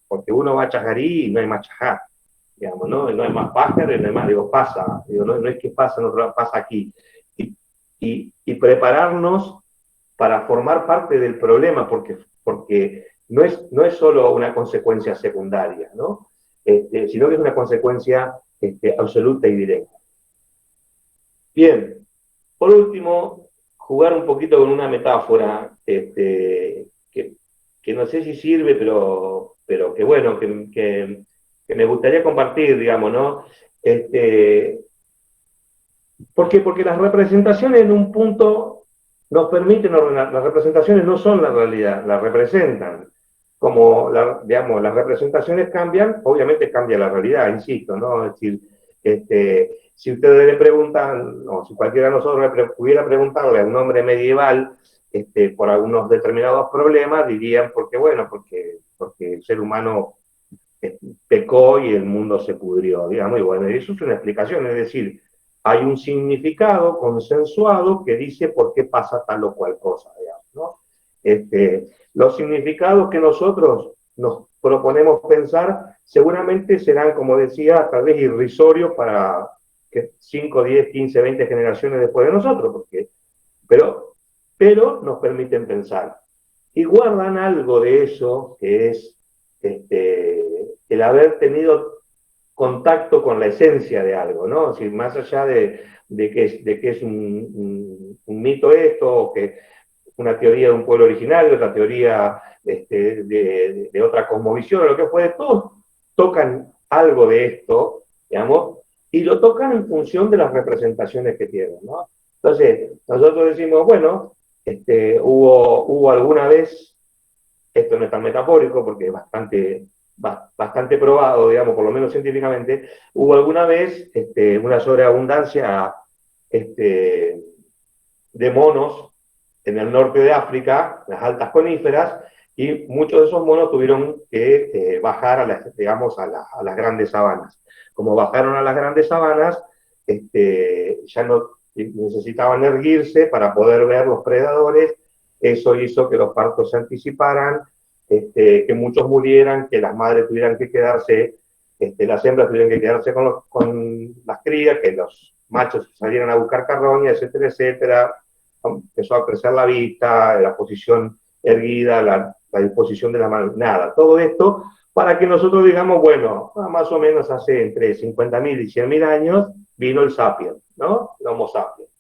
porque uno va a Chajarí y no hay más Chajá, digamos, ¿no? No hay más pájaro y no hay más, pasa. No es que pasa, no pasa aquí. Y prepararnos para formar parte del problema, porque no es solo una consecuencia secundaria, ¿no? Sino que es una consecuencia absoluta y directa. Bien, por último, jugar un poquito con una metáfora que no sé si sirve, pero que bueno, que me gustaría compartir, digamos, ¿no? ¿Por qué? Porque las representaciones en un punto nos permiten ordenar. Las representaciones no son la realidad, las representan. Como, digamos, las representaciones cambian, obviamente cambia la realidad, insisto, ¿no? Es decir, si ustedes le preguntan, o si cualquiera de nosotros pudiera preguntarle a un hombre medieval por algunos determinados problemas, dirían, porque el ser humano pecó y el mundo se pudrió, digamos, y bueno, eso es una explicación, es decir, hay un significado consensuado que dice por qué pasa tal o cual cosa, digamos, ¿no? Los significados que nosotros nos proponemos pensar seguramente serán, como decía, tal vez irrisorios para 5, 10, 15, 20 generaciones después de nosotros, pero nos permiten pensar. Y guardan algo de eso, que es el haber tenido contacto con la esencia de algo, ¿no? Es decir, más allá de que es un mito esto, o que una teoría de un pueblo originario, otra teoría de otra cosmovisión, o lo que fuere, todos tocan algo de esto, digamos, y lo tocan en función de las representaciones que tienen, ¿no? Entonces, nosotros decimos, bueno, hubo alguna vez esto no es tan metafórico porque es bastante probado, digamos, por lo menos científicamente, hubo alguna vez una sobreabundancia de monos en el norte de África, las altas coníferas, y muchos de esos monos tuvieron que bajar digamos, a las grandes sabanas. Como bajaron a las grandes sabanas, ya no necesitaban erguirse para poder ver los predadores. Eso hizo que los partos se anticiparan, que muchos murieran, que las madres tuvieran que quedarse, las hembras tuvieran que quedarse con las crías, que los machos salieran a buscar carroña, etcétera, etcétera. Empezó a crecer la vista, la posición erguida, la disposición de la mano, nada, todo esto para que nosotros digamos, bueno, más o menos hace entre 50.000 y 100.000 años vino el sapiens, ¿no? El Homo sapiens.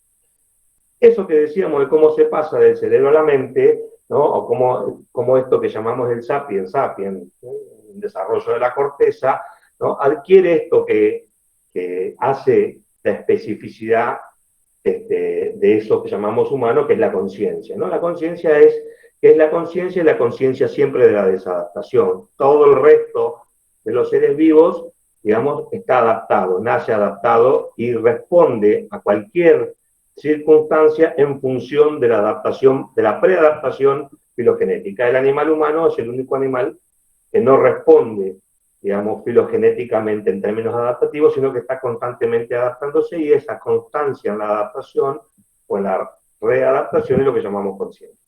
Eso que decíamos de cómo se pasa del cerebro a la mente, ¿no? O cómo esto que llamamos el sapiens, el desarrollo de la corteza, ¿no? Adquiere esto que hace la especificidad de eso que llamamos humano, que es la conciencia, ¿no? La conciencia es la conciencia y la conciencia siempre de la desadaptación. Todo el resto de los seres vivos, digamos, está adaptado, nace adaptado y responde a cualquier circunstancia en función de la adaptación, de la preadaptación filogenética. El animal humano es el único animal que no responde, digamos, filogenéticamente en términos adaptativos, sino que está constantemente adaptándose, y esa constancia en la adaptación o en la readaptación es lo que llamamos conciencia.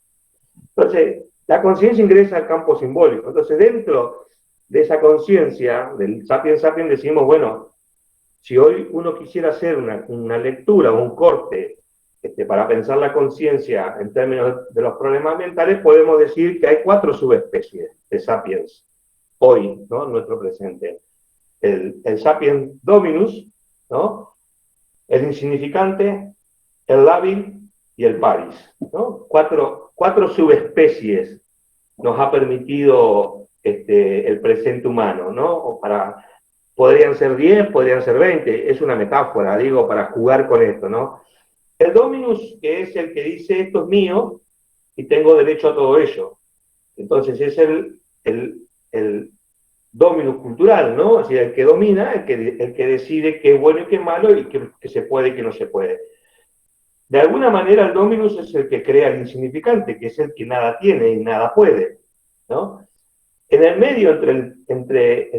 Entonces, la conciencia ingresa al campo simbólico. Entonces, dentro de esa conciencia, del sapiens sapiens, decimos, bueno, si hoy uno quisiera hacer una lectura o un corte para pensar la conciencia en términos de los problemas ambientales, podemos decir que hay 4 subespecies de sapiens hoy, ¿no? En nuestro presente. El sapiens dominus, ¿no? El insignificante, el lábil y el paris, ¿no? Cuatro subespecies nos ha permitido el presente humano, ¿no? Podrían ser 10, podrían ser 20, es una metáfora, digo, para jugar con esto, ¿no? El dominus, que es el que dice, esto es mío y tengo derecho a todo ello. Entonces es el dominus cultural, ¿no? Así, el que domina, el que decide qué es bueno y qué es malo, y qué se puede y qué no se puede. De alguna manera el dominus es el que crea el insignificante, que es el que nada tiene y nada puede, ¿no? En el medio entre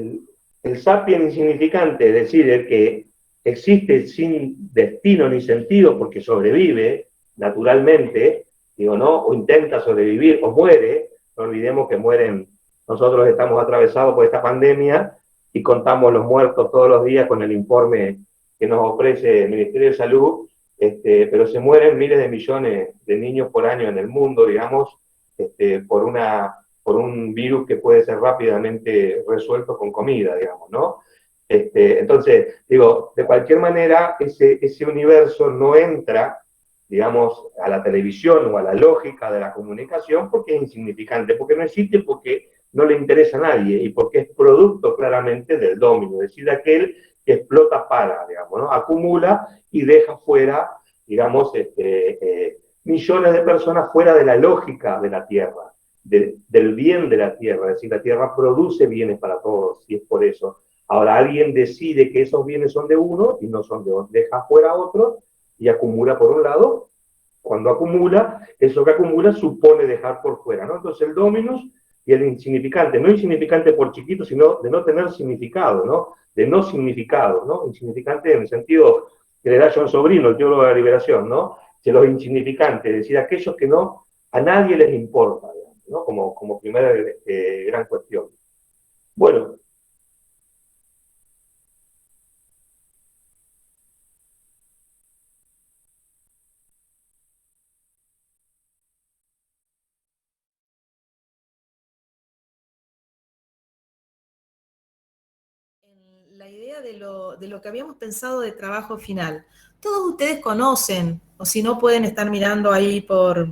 el sapiens insignificante, es decir, el que existe sin destino ni sentido porque sobrevive naturalmente, digo, ¿no? O intenta sobrevivir o muere. No olvidemos que mueren. Nosotros estamos atravesados por esta pandemia y contamos los muertos todos los días con el informe que nos ofrece el Ministerio de Salud, pero se mueren miles de millones de niños por año en el mundo, digamos, por un virus que puede ser rápidamente resuelto con comida, digamos, ¿no? Entonces, digo, de cualquier manera, ese universo no entra, digamos, a la televisión o a la lógica de la comunicación porque es insignificante, porque no existe, porque no le interesa a nadie y porque es producto claramente del dominio, es decir, de aquel que explota para, digamos, ¿no? Acumula y deja fuera, digamos, millones de personas fuera de la lógica de la Tierra, del bien de la Tierra, es decir, la Tierra produce bienes para todos y es por eso. Ahora alguien decide que esos bienes son de uno y no son de otro, deja fuera a otros y acumula por un lado. Cuando acumula, eso que acumula supone dejar por fuera, ¿no? Entonces el dominus y el insignificante, no insignificante por chiquito, sino de no tener significado, ¿no? De no significado, ¿no? Insignificante en el sentido que le da John Sobrino, el teólogo de la liberación, ¿no? De los insignificantes, es decir, aquellos que no, a nadie les importa, digamos, ¿no? Como primera gran cuestión. Bueno. La idea de lo que habíamos pensado de trabajo final. Todos ustedes conocen, o si no pueden estar mirando ahí por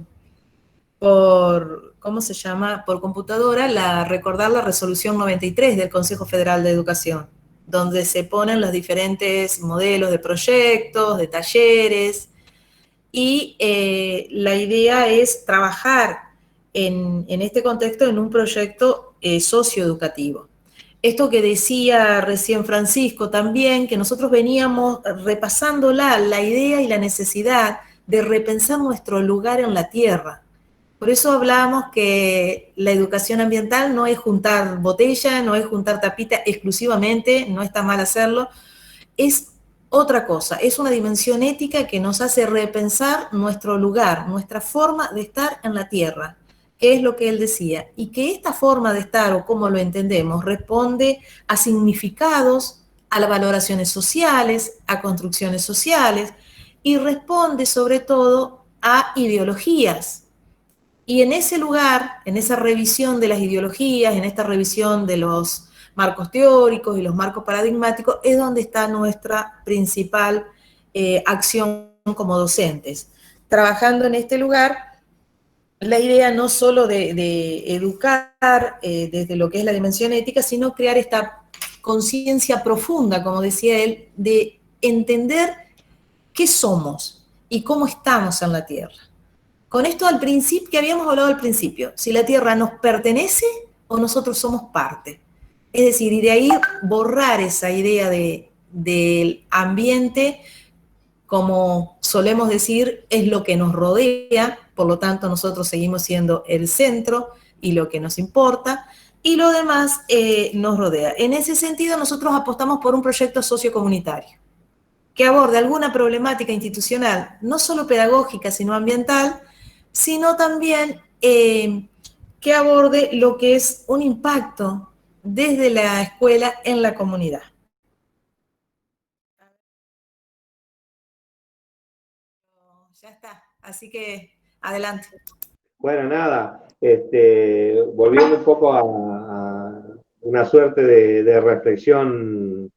¿cómo se llama? Por computadora, recordar la resolución 93 del Consejo Federal de Educación, donde se ponen los diferentes modelos de proyectos, de talleres, y la idea es trabajar en este contexto en un proyecto socioeducativo. Esto que decía recién Francisco también, que nosotros veníamos repasando la idea y la necesidad de repensar nuestro lugar en la tierra. Por eso hablábamos que la educación ambiental no es juntar botella, no es juntar tapita exclusivamente, no está mal hacerlo, es otra cosa, es una dimensión ética que nos hace repensar nuestro lugar, nuestra forma de estar en la tierra, que es lo que él decía, y que esta forma de estar, o como lo entendemos, responde a significados, a las valoraciones sociales, a construcciones sociales, y responde sobre todo a ideologías. Y en ese lugar, en esa revisión de las ideologías, en esta revisión de los marcos teóricos y los marcos paradigmáticos, es donde está nuestra principal acción como docentes. Trabajando en este lugar, la idea no solo de educar desde lo que es la dimensión ética, sino crear esta conciencia profunda, como decía él, de entender qué somos y cómo estamos en la Tierra. Con esto al principio, que habíamos hablado al principio, si la Tierra nos pertenece o nosotros somos parte. Es decir, y de ahí borrar esa idea del ambiente, como solemos decir, es lo que nos rodea, por lo tanto nosotros seguimos siendo el centro y lo que nos importa, y lo demás nos rodea. En ese sentido, nosotros apostamos por un proyecto sociocomunitario que aborde alguna problemática institucional, no solo pedagógica, sino ambiental, sino también que aborde lo que es un impacto desde la escuela en la comunidad. Ya está, así que adelante. Bueno, nada, volviendo un poco a una suerte de reflexión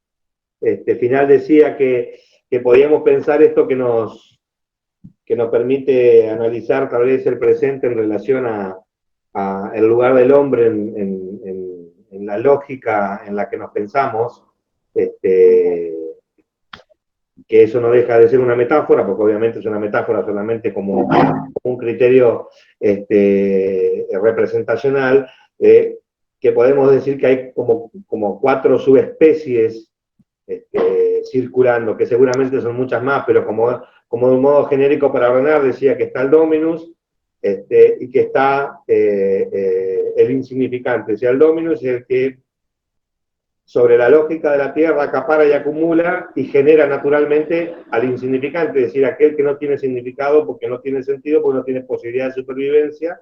final, decía que podíamos pensar esto que nos permite analizar tal vez el presente en relación a el lugar del hombre en la lógica en la que nos pensamos, que eso no deja de ser una metáfora, porque obviamente es una metáfora solamente como un criterio representacional, que podemos decir que hay como 4 subespecies circulando, que seguramente son muchas más, pero como de un modo genérico para ordenar, decía que está el dominus y que está el insignificante. O sea, el dominus es el que sobre la lógica de la Tierra acapara y acumula y genera naturalmente al insignificante, es decir, aquel que no tiene significado porque no tiene sentido, porque no tiene posibilidad de supervivencia,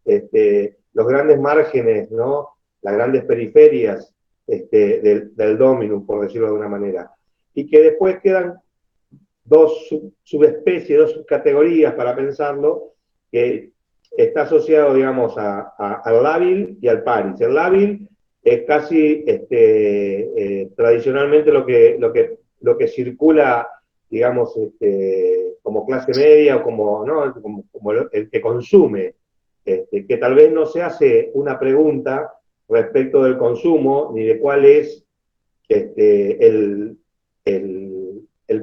los grandes márgenes, ¿no? Las grandes periferias del dominum, por decirlo de alguna manera. Y que después quedan 2 subespecies, 2 subcategorías para pensarlo, que está asociado, digamos, al lábil y al paris. El lábil es casi tradicionalmente lo que circula, digamos, como clase media o como, ¿no? como el que consume, que tal vez no se hace una pregunta respecto del consumo ni de cuál es el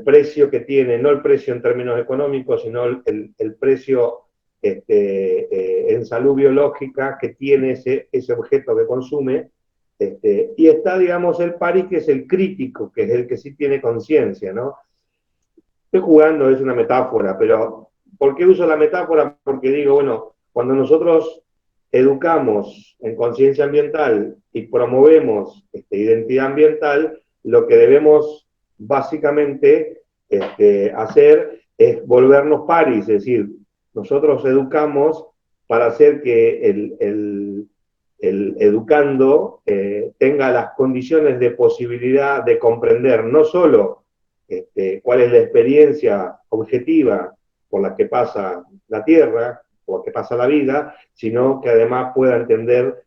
precio que tiene, no el precio en términos económicos, sino el precio en salud biológica que tiene ese objeto que consume. Y está, digamos, el pari, que es el crítico, que es el que sí tiene conciencia, ¿no? Estoy jugando, es una metáfora, pero ¿por qué uso la metáfora? Porque digo, bueno, cuando nosotros educamos en conciencia ambiental y promovemos identidad ambiental, lo que debemos básicamente hacer es volvernos paris, es decir, nosotros educamos para hacer que el educando tenga las condiciones de posibilidad de comprender no solo cuál es la experiencia objetiva por la que pasa la Tierra, por la que pasa la vida, sino que además pueda entender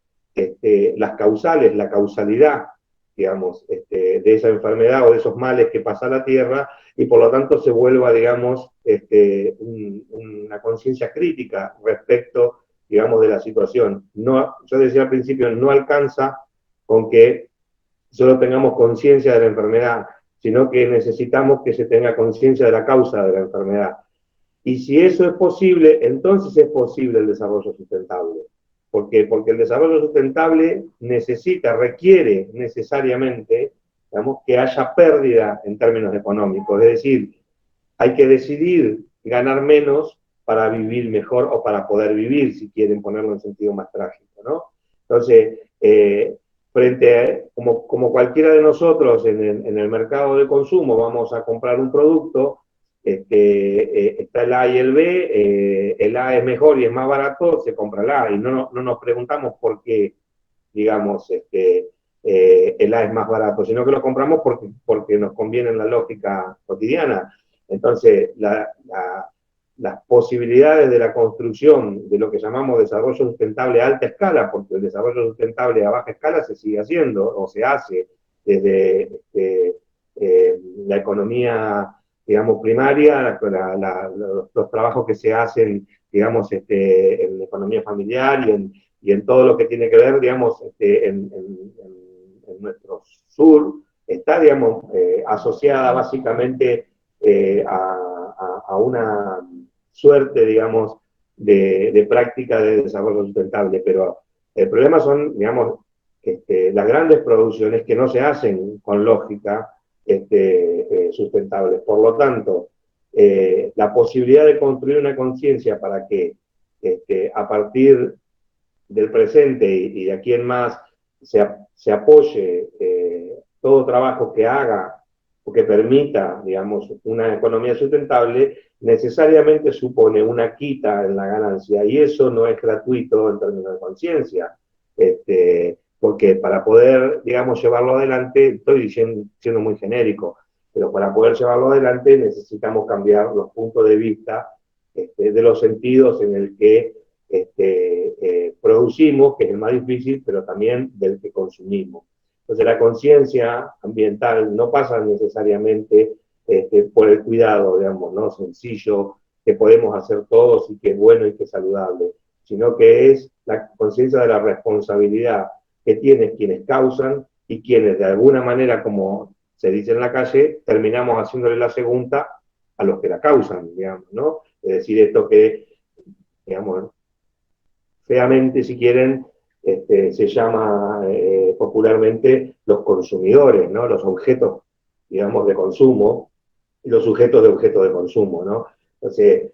las causales, la causalidad, digamos, de esa enfermedad o de esos males que pasa la Tierra, y por lo tanto se vuelva, digamos, una conciencia crítica respecto, digamos, de la situación. No, yo decía al principio, no alcanza con que solo tengamos conciencia de la enfermedad, sino que necesitamos que se tenga conciencia de la causa de la enfermedad. Y si eso es posible, entonces es posible el desarrollo sustentable. ¿Por qué? Porque el desarrollo sustentable requiere necesariamente, digamos, que haya pérdida en términos económicos. Es decir, hay que decidir ganar menos para vivir mejor o para poder vivir, si quieren ponerlo en sentido más trágico, ¿no? Entonces, frente a, como cualquiera de nosotros en el mercado de consumo, vamos a comprar un producto, está el A y el B, el A es mejor y es más barato, se compra el A, y no nos preguntamos por qué, digamos, el A es más barato, sino que lo compramos porque nos conviene en la lógica cotidiana. Entonces, las posibilidades de la construcción de lo que llamamos desarrollo sustentable a alta escala, porque el desarrollo sustentable a baja escala se sigue haciendo o se hace desde la economía, digamos, primaria, los trabajos que se hacen, digamos, en la economía familiar y en todo lo que tiene que ver, digamos, en nuestro sur, está, digamos, asociada básicamente a una suerte, digamos, de práctica de desarrollo sustentable, pero el problema son, digamos, las grandes producciones que no se hacen con lógica sustentable. Por lo tanto, la posibilidad de construir una conciencia para que a partir del presente y de aquí en más se apoye todo trabajo que haga o que permita, digamos, una economía sustentable, necesariamente supone una quita en la ganancia, y eso no es gratuito en términos de conciencia, porque para poder, digamos, llevarlo adelante, estoy siendo muy genérico, pero para poder llevarlo adelante necesitamos cambiar los puntos de vista de los sentidos en el que producimos, que es el más difícil, pero también del que consumimos. Entonces la conciencia ambiental no pasa necesariamente por el cuidado, digamos, ¿no? Sencillo, que podemos hacer todos y que es bueno y que es saludable, sino que es la conciencia de la responsabilidad que tienen quienes causan y quienes de alguna manera, como se dice en la calle, terminamos haciéndole la segunda a los que la causan, digamos, ¿no? Es decir, esto que, digamos, feamente, si quieren, se llama popularmente los consumidores, ¿no? Los objetos, digamos, de consumo y los sujetos de objetos de consumo, ¿no? Entonces,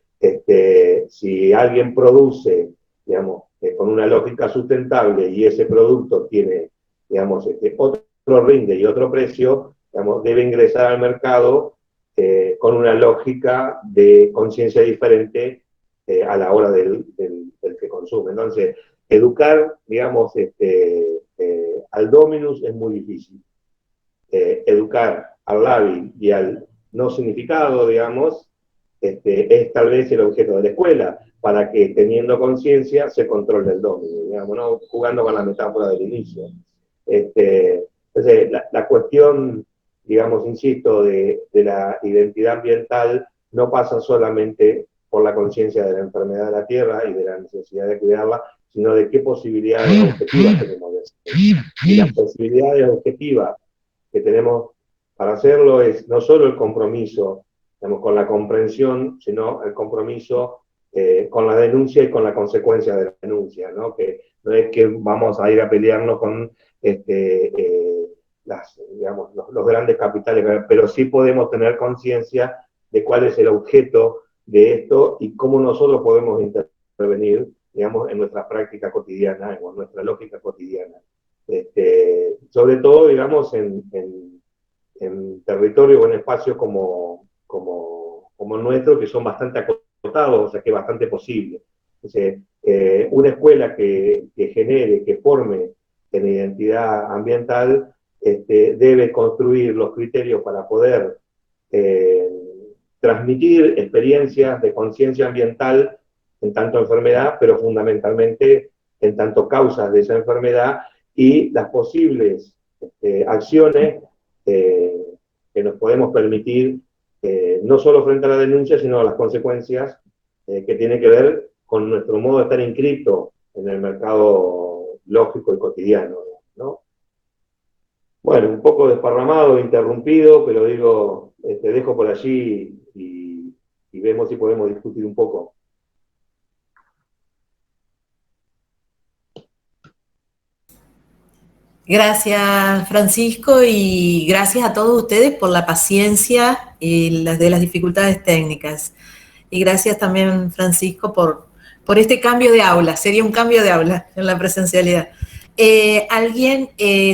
si alguien produce, digamos, con una lógica sustentable y ese producto tiene, digamos, otro rinde y otro precio, digamos, debe ingresar al mercado con una lógica de conciencia diferente a la hora del que consume. Entonces, educar, digamos, al dominus es muy difícil. Educar al lábil y al no significado, digamos, es tal vez el objeto de la escuela, para que teniendo conciencia se controle el dominio, digamos, ¿no? Jugando con la metáfora del inicio. Entonces, la cuestión, digamos, insisto, de la identidad ambiental no pasa solamente por la conciencia de la enfermedad de la tierra y de la necesidad de cuidarla, sino de qué posibilidades objetivas tenemos de hacerlo. Y las posibilidades objetivas que tenemos para hacerlo es no solo el compromiso, digamos, con la comprensión, sino el compromiso con la denuncia y con la consecuencia de la denuncia, ¿no? Que no es que vamos a ir a pelearnos con digamos, los grandes capitales, pero sí podemos tener conciencia de cuál es el objeto de esto y cómo nosotros podemos intervenir, digamos, en nuestra práctica cotidiana, en nuestra lógica cotidiana. Sobre todo, digamos, en territorio o en espacios como el nuestro, que son bastante acotados, o sea, que es bastante posible. Entonces, una escuela que genere, que forme en identidad ambiental, debe construir los criterios para poder transmitir experiencias de conciencia ambiental en tanto enfermedad, pero fundamentalmente en tanto causas de esa enfermedad y las posibles acciones que nos podemos permitir, no solo frente a la denuncia, sino a las consecuencias que tienen que ver con nuestro modo de estar inscrito en el mercado lógico y cotidiano, ¿no? Bueno, un poco desparramado, interrumpido, pero digo, dejo por allí vemos si podemos discutir un poco. Gracias, Francisco, y gracias a todos ustedes por la paciencia y de las dificultades técnicas. Y gracias también, Francisco, por este cambio de aula. Sería un cambio de aula en la presencialidad.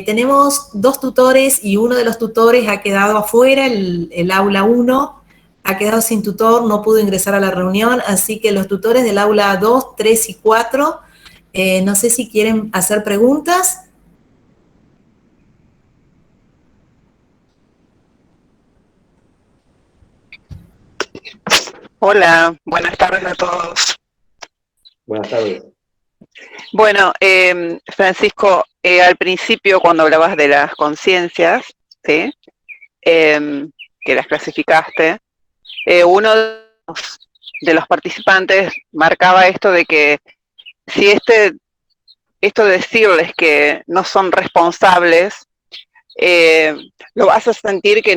Tenemos 2 tutores y uno de los tutores ha quedado afuera, el aula 1 ha quedado sin tutor, no pudo ingresar a la reunión, así que los tutores del aula 2, 3 y 4, no sé si quieren hacer preguntas. Hola, buenas tardes a todos. Buenas tardes. Bueno, Francisco, al principio cuando hablabas de las conciencias, ¿sí? Que las clasificaste, uno de los participantes marcaba esto de que si esto de decirles que no son responsables, lo vas a sentir que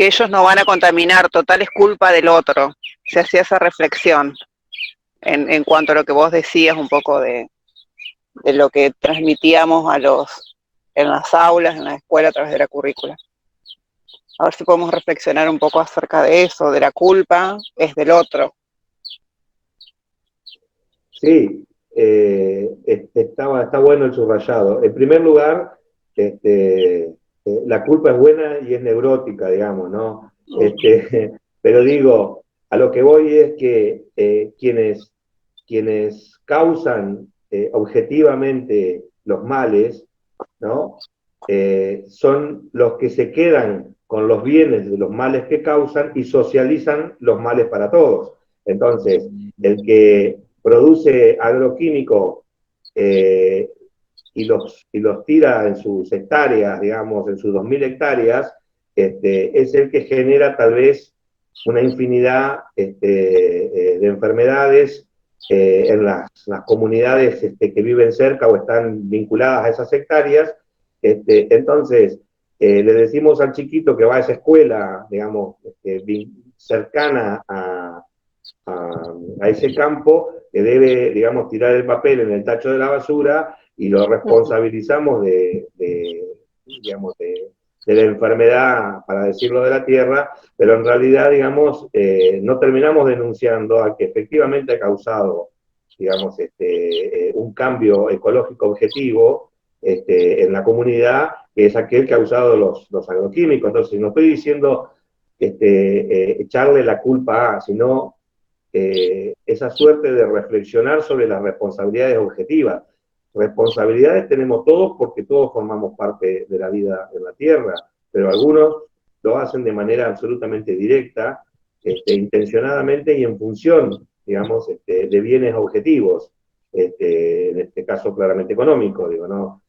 ellos no van a contaminar, total es culpa del otro. Se hacía esa reflexión en cuanto a lo que vos decías un poco de lo que transmitíamos en las aulas, en la escuela, a través de la currícula. A ver si podemos reflexionar un poco acerca de eso, de la culpa es del otro. Sí, está bueno el subrayado. En primer lugar, la culpa es buena y es neurótica, digamos, ¿no? Pero digo, a lo que voy es que quienes causan objetivamente los males, ¿no? Son los que se quedan con los bienes de los males que causan y socializan los males para todos. Entonces, el que produce agroquímicos y los tira en sus hectáreas, digamos, en sus 2.000 hectáreas, es el que genera tal vez una infinidad de enfermedades en las comunidades que viven cerca o están vinculadas a esas hectáreas. Entonces, le decimos al chiquito que va a esa escuela, digamos, cercana a ese campo, que debe, digamos, tirar el papel en el tacho de la basura y lo responsabilizamos digamos, de la enfermedad, para decirlo, de la tierra, pero en realidad, digamos, no terminamos denunciando a que efectivamente ha causado, digamos, un cambio ecológico objetivo en la comunidad, que es aquel que ha usado los agroquímicos. Entonces, no estoy diciendo echarle la culpa a, sino esa suerte de reflexionar sobre las responsabilidades objetivas. Responsabilidades tenemos todos porque todos formamos parte de la vida en la Tierra, pero algunos lo hacen de manera absolutamente directa, intencionadamente y en función, digamos, de bienes objetivos, en este caso claramente económico, digo, ¿no?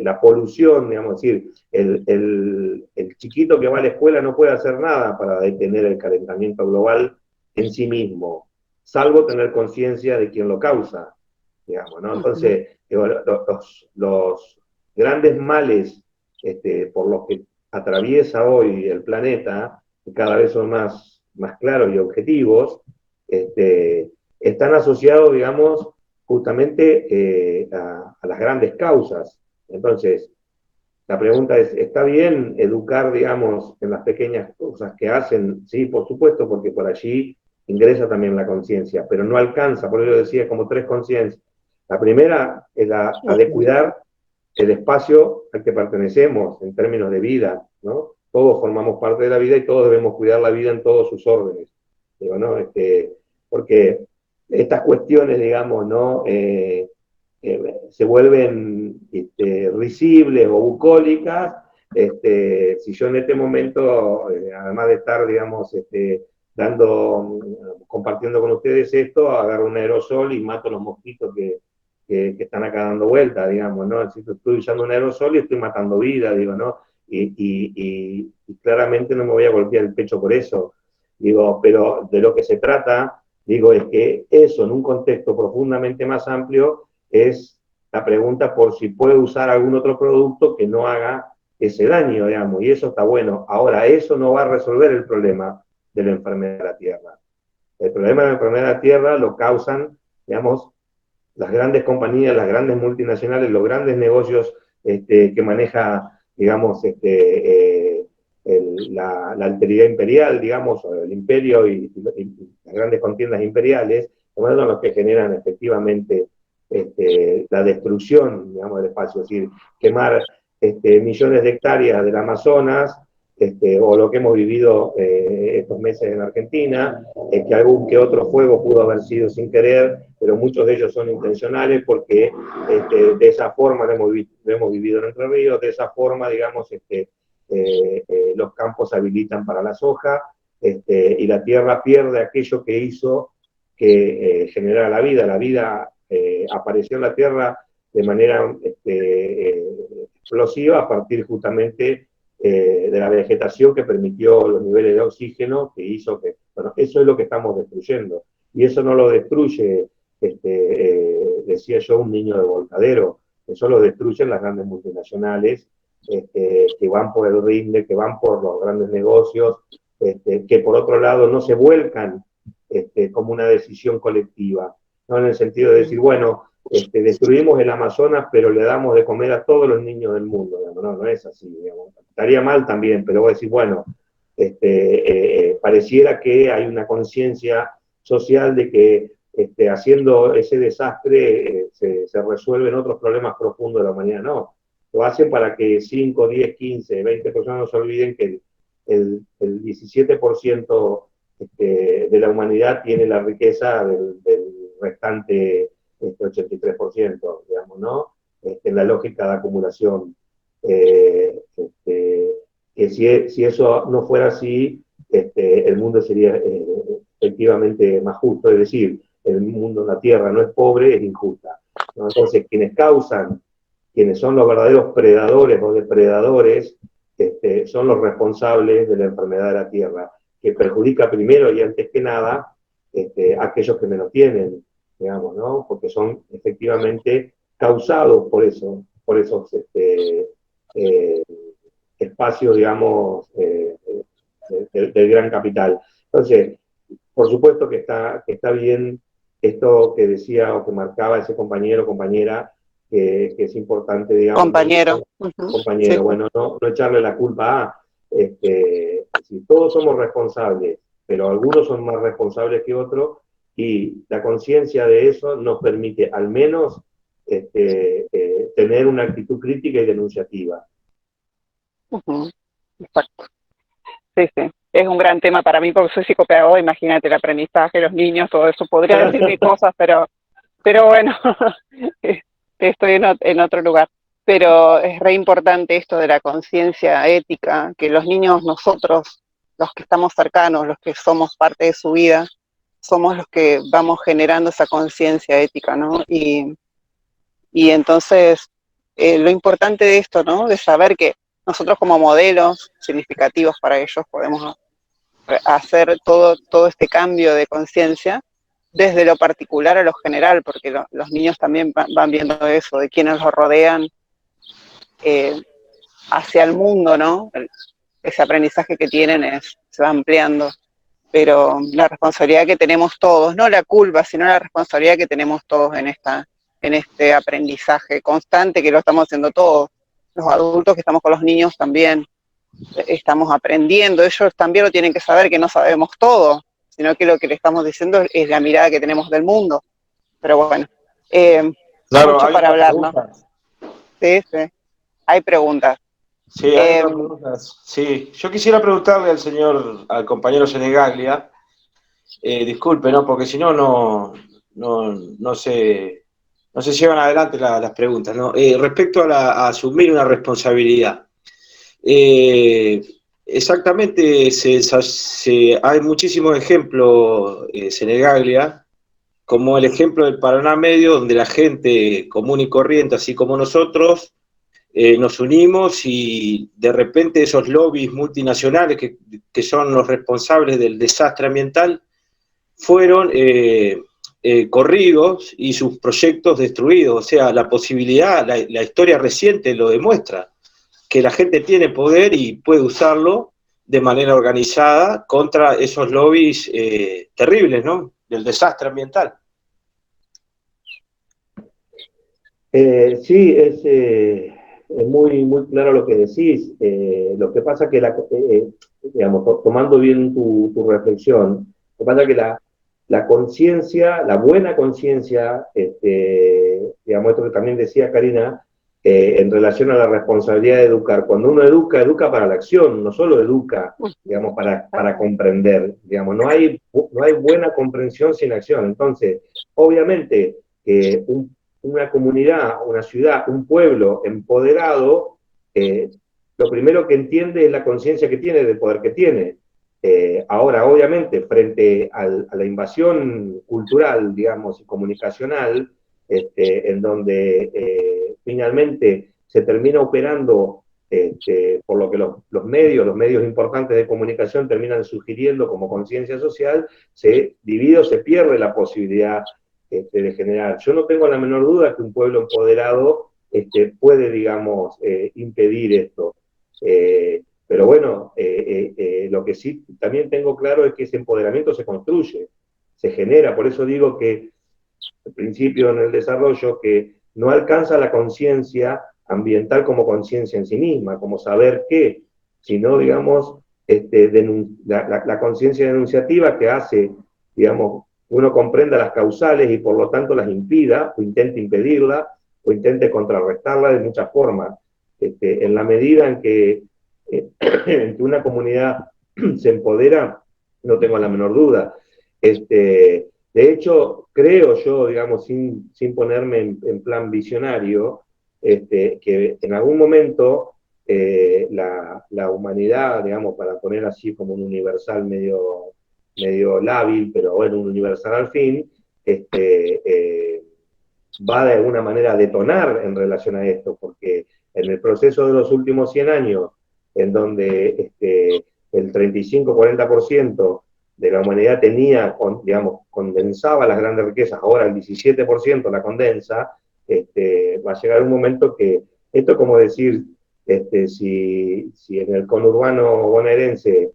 La polución, digamos, decir, el chiquito que va a la escuela no puede hacer nada para detener el calentamiento global en sí mismo, salvo tener conciencia de quién lo causa, digamos, ¿no? Entonces, digo, los grandes males por los que atraviesa hoy el planeta, que cada vez son más claros y objetivos, están asociados, digamos, justamente a las grandes causas. Entonces, la pregunta es, ¿está bien educar, digamos, en las pequeñas cosas que hacen? Sí, por supuesto, porque por allí ingresa también la conciencia, pero no alcanza, por eso decía, como 3 conciencias. La primera es la de cuidar el espacio al que pertenecemos en términos de vida, ¿no? Todos formamos parte de la vida y todos debemos cuidar la vida en todos sus órdenes, digo, ¿no? Porque estas cuestiones, digamos, ¿no? Se vuelven risibles o bucólicas, si yo en este momento, además de estar, digamos, compartiendo con ustedes esto, agarro un aerosol y mato los mosquitos que están acá dando vuelta, digamos, ¿no? Estoy usando un aerosol y estoy matando vida, digo, ¿no? Y claramente no me voy a golpear el pecho por eso, digo, pero de lo que se trata, digo, es que eso en un contexto profundamente más amplio es la pregunta por si puede usar algún otro producto que no haga ese daño, digamos, y eso está bueno. Ahora, eso no va a resolver el problema, de la enfermedad de la tierra. El problema de la enfermedad de la tierra lo causan, digamos, las grandes compañías, las grandes multinacionales, los grandes negocios que maneja, digamos, la alteridad imperial, digamos, o el imperio y las grandes contiendas imperiales, son los que generan efectivamente la destrucción, digamos, del espacio, es decir, quemar millones de hectáreas del Amazonas, o lo que hemos vivido estos meses en Argentina, que algún que otro fuego pudo haber sido sin querer, pero muchos de ellos son intencionales porque de esa forma lo hemos vivido en Entre Ríos, de esa forma, digamos, los campos habilitan para la soja, y la tierra pierde aquello que hizo que generara la vida. La vida apareció en la tierra de manera explosiva a partir justamente de la vegetación que permitió los niveles de oxígeno, que hizo que, bueno, eso es lo que estamos destruyendo. Y eso no lo destruye, decía yo, un niño de volcadero, eso lo destruyen las grandes multinacionales, que van por el rinde, que van por los grandes negocios, que por otro lado no se vuelcan como una decisión colectiva, ¿no? En el sentido de decir, bueno, destruimos el Amazonas, pero le damos de comer a todos los niños del mundo, digamos. No, no es así, digamos. Estaría mal también, pero voy a decir, bueno, pareciera que hay una conciencia social de que haciendo ese desastre se resuelven otros problemas profundos de la humanidad. No, lo hacen para que 5, 10, 15, 20 personas no se olviden que el 17% de la humanidad tiene la riqueza del restante 83%, digamos, ¿no? En la lógica de acumulación. Que si eso no fuera así, el mundo sería efectivamente más justo, es decir, el mundo, la Tierra no es pobre, es injusta, ¿no? Entonces, quienes son los verdaderos predadores o depredadores, son los responsables de la enfermedad de la Tierra, que perjudica primero y antes que nada a aquellos que menos tienen, digamos, ¿no? Porque son efectivamente causados por esos espacios, digamos, del gran capital. Entonces, por supuesto que está bien esto que decía o que marcaba ese compañero o compañera, que es importante, digamos. Compañero. Compañero, sí. Bueno, no echarle la culpa a, si todos somos responsables, pero algunos son más responsables que otros, y la conciencia de eso nos permite al menos tener una actitud crítica y denunciativa. Exacto. Sí, sí. Es un gran tema para mí porque soy psicopedagoga, imagínate el aprendizaje, los niños, todo eso. Podría decir mil cosas, pero bueno, estoy en otro lugar. Pero es re importante esto de la conciencia ética, que los niños, nosotros, los que estamos cercanos, los que somos parte de su vida, somos los que vamos generando esa conciencia ética, ¿no? Y entonces, lo importante de esto, ¿no? De saber que nosotros como modelos significativos para ellos podemos hacer todo este cambio de conciencia desde lo particular a lo general, porque los niños también van viendo eso, de quienes los rodean hacia el mundo, ¿no? Ese aprendizaje que tienen se va ampliando, pero la responsabilidad que tenemos todos, no la culpa, sino la responsabilidad que tenemos todos en este aprendizaje constante que lo estamos haciendo todos. Los adultos que estamos con los niños también estamos aprendiendo, ellos también lo tienen que saber que no sabemos todo, sino que lo que le estamos diciendo es la mirada que tenemos del mundo. Pero bueno, claro, mucho para hablar, ¿no? Sí, sí, hay preguntas. Sí, hay preguntas. Sí, yo quisiera preguntarle al compañero Senegaglia, disculpe, ¿no? Porque si no se llevan adelante las preguntas, ¿no? Respecto a asumir una responsabilidad. Exactamente, hay muchísimos ejemplos, Senegaglia, como el ejemplo del Paraná Medio, donde la gente común y corriente, así como nosotros, nos unimos y de repente esos lobbies multinacionales que son los responsables del desastre ambiental fueron corridos y sus proyectos destruidos. O sea, la posibilidad, la historia reciente lo demuestra, que la gente tiene poder y puede usarlo de manera organizada contra esos lobbies terribles, ¿no? Del desastre ambiental. Sí, es muy, muy claro lo que decís. Lo que pasa que, digamos, tomando bien tu reflexión, lo que pasa que la conciencia, la buena conciencia, digamos, esto que también decía Karina, en relación a la responsabilidad de educar. Cuando uno educa, educa para la acción, no solo educa, digamos, para comprender. Digamos, no hay buena comprensión sin acción. Entonces, obviamente, una comunidad, una ciudad, un pueblo empoderado, lo primero que entiende es la conciencia que tiene del poder que tiene. Ahora, obviamente, frente a la invasión cultural, digamos, y comunicacional, en donde finalmente se termina operando, por lo que los medios importantes de comunicación terminan sugiriendo como conciencia social, se divide o se pierde la posibilidad de generar. Yo no tengo la menor duda que un pueblo empoderado puede, digamos, impedir esto. Pero bueno, lo que sí también tengo claro es que ese empoderamiento se construye, se genera. Por eso digo que al principio en el desarrollo, que no alcanza la conciencia ambiental como conciencia en sí misma, como saber qué, sino, digamos, la conciencia denunciativa que hace, digamos, uno comprenda las causales y por lo tanto las impida, o intente impedirla, o intente contrarrestarla de muchas formas. En la medida en que una comunidad se empodera, no tengo la menor duda. De hecho, creo yo, digamos, sin ponerme en plan visionario, que en algún momento la humanidad, digamos, para poner así como un universal medio lábil, pero bueno, un universal al fin, va de alguna manera a detonar en relación a esto, porque en el proceso de los últimos 100 años, en donde el 35-40% de la humanidad tenía, digamos, condensaba las grandes riquezas, ahora el 17% la condensa, va a llegar un momento que, esto es como decir, si en el conurbano bonaerense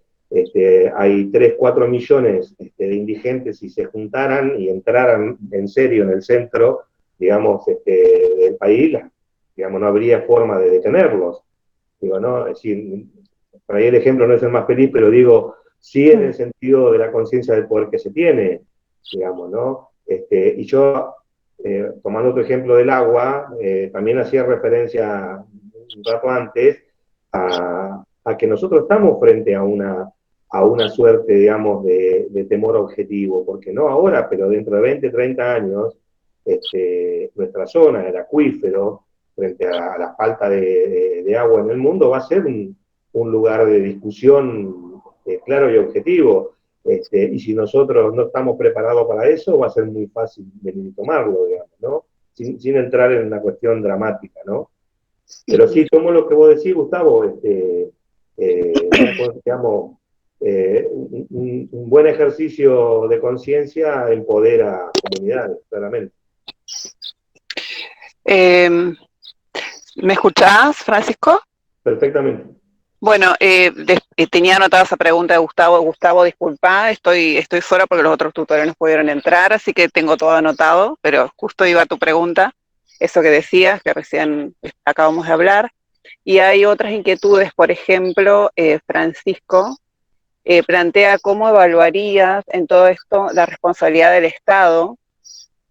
hay 3-4 millones de indigentes y se juntaran y entraran en serio en el centro, digamos, del país, digamos, no habría forma de detenerlos. Digo, ¿no? Es decir, por ahí el ejemplo no es el más feliz, pero digo, sí en el sentido de la conciencia del poder que se tiene, digamos, ¿no? Y yo, tomando otro ejemplo del agua, también hacía referencia un rato antes a que nosotros estamos frente a una suerte, digamos, de temor objetivo, porque no ahora, pero dentro de 20-30 años, nuestra zona, el acuífero, frente a la falta de agua en el mundo, va a ser un lugar de discusión claro y objetivo. Y si nosotros no estamos preparados para eso, va a ser muy fácil venir y tomarlo, digamos, ¿no? Sin entrar en una cuestión dramática, ¿no? Pero sí, tomo lo que vos decís, Gustavo, digamos, un buen ejercicio de conciencia empodera a comunidades, claramente. ¿Me escuchás, Francisco? Perfectamente. Bueno, tenía anotada esa pregunta de Gustavo. Gustavo, disculpa, estoy sola porque los otros tutores no pudieron entrar, así que tengo todo anotado, pero justo iba a tu pregunta, eso que decías, que recién acabamos de hablar. Y hay otras inquietudes, por ejemplo, Francisco plantea cómo evaluarías en todo esto la responsabilidad del Estado,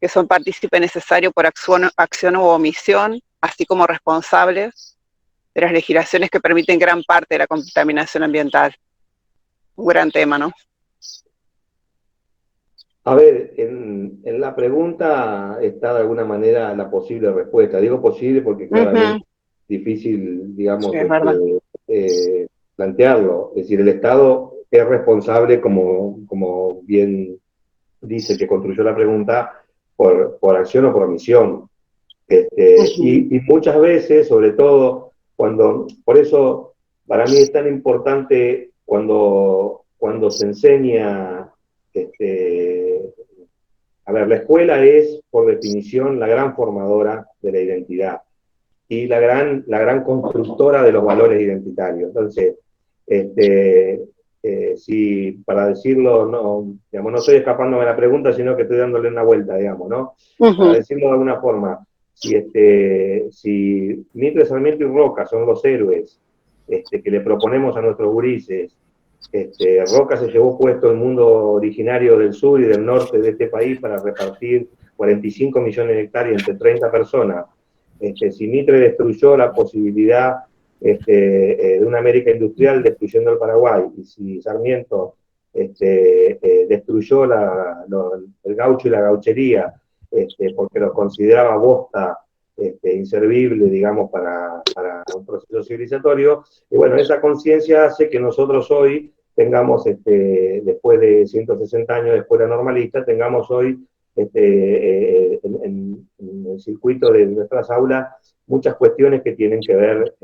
que son partícipe necesario por acción u omisión, así como responsables de las legislaciones que permiten gran parte de la contaminación ambiental. Un gran tema, ¿no? A ver, en la pregunta está de alguna manera la posible respuesta. Digo posible porque claramente es difícil, digamos, Sí, es verdad. plantearlo. Es decir, el Estado es responsable, como bien dice que construyó la pregunta, por acción o por omisión. Y muchas veces, sobre todo, por eso para mí es tan importante cuando se enseña, a ver, la escuela es, por definición, la gran formadora de la identidad y la gran constructora de los valores identitarios. Entonces, Si, para decirlo, no, digamos, no estoy escapándome de la pregunta, sino que estoy dándole una vuelta, digamos, ¿no? Para decirlo de alguna forma, si Mitre, Sarmiento y Roca son los héroes que le proponemos a nuestros gurises, Roca se llevó puesto el mundo originario del sur y del norte de este país para repartir 45 millones de hectáreas entre 30 personas. Si Mitre destruyó la posibilidad de una América industrial destruyendo el Paraguay, y si Sarmiento destruyó el gaucho y la gauchería porque los consideraba bosta inservible, digamos, para un proceso civilizatorio, y bueno, esa conciencia hace que nosotros hoy tengamos, después de 160 años de escuela normalista, tengamos hoy en el circuito de nuestras aulas muchas cuestiones que tienen que ver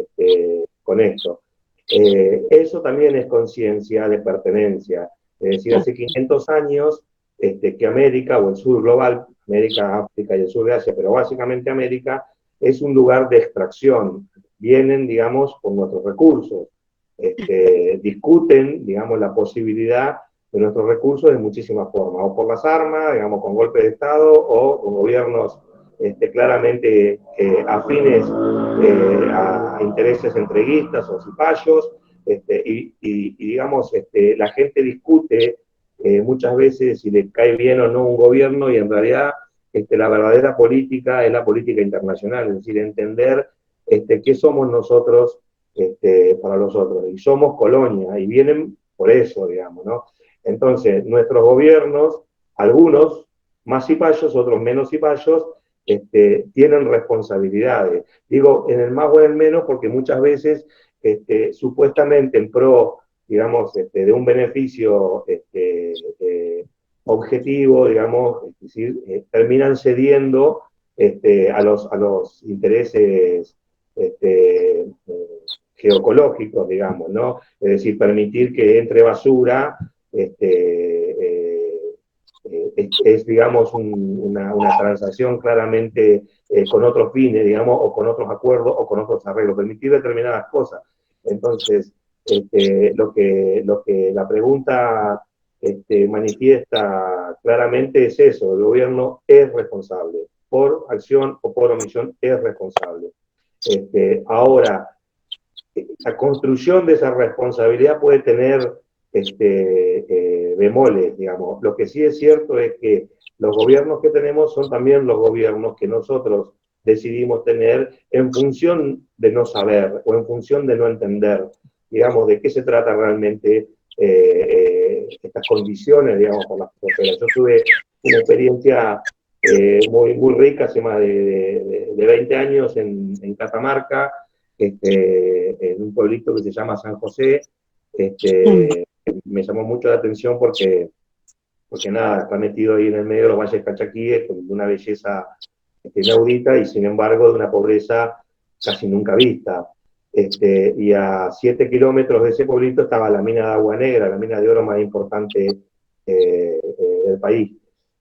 con esto. Eso también es conciencia de pertenencia. Es decir, hace 500 años que América, o el sur global, América, África y el sur de Asia, pero básicamente América, es un lugar de extracción. Vienen, digamos, con nuestros recursos. Discuten, digamos, la posibilidad de nuestros recursos de muchísimas formas, o por las armas, digamos, con golpes de Estado, o con gobiernos claramente afines a intereses entreguistas o cipayos, digamos, la gente discute muchas veces si le cae bien o no un gobierno, y en realidad la verdadera política es la política internacional, es decir, entender qué somos nosotros para los otros, y somos colonia, y vienen por eso, digamos, ¿no? Entonces, nuestros gobiernos, algunos más cipayos, otros menos cipayos, tienen responsabilidades. Digo, en el más o en el menos, porque muchas veces, supuestamente en pro, digamos, de un beneficio objetivo, digamos, es decir, terminan cediendo a los intereses geoecológicos, digamos, ¿no? Es decir, permitir que entre basura digamos, una transacción claramente con otros fines, digamos, o con otros acuerdos o con otros arreglos, permitir determinadas cosas. Entonces, lo que la pregunta manifiesta claramente es eso: el gobierno es responsable, por acción o por omisión es responsable. Ahora, la construcción de esa responsabilidad puede tener bemoles, digamos. Lo que sí es cierto es que los gobiernos que tenemos son también los gobiernos que nosotros decidimos tener en función de no saber o en función de no entender, digamos, de qué se trata realmente estas condiciones, digamos, por las fronteras. Yo tuve una experiencia muy, muy rica hace más de 20 años en Catamarca, en un pueblito que se llama San José. Me llamó mucho la atención porque nada, está metido ahí en el medio de los valles cachaquíes, con una belleza inaudita, y sin embargo de una pobreza casi nunca vista. Y a 7 kilómetros de ese pueblito estaba la mina de Agua Negra, la mina de oro más importante del país,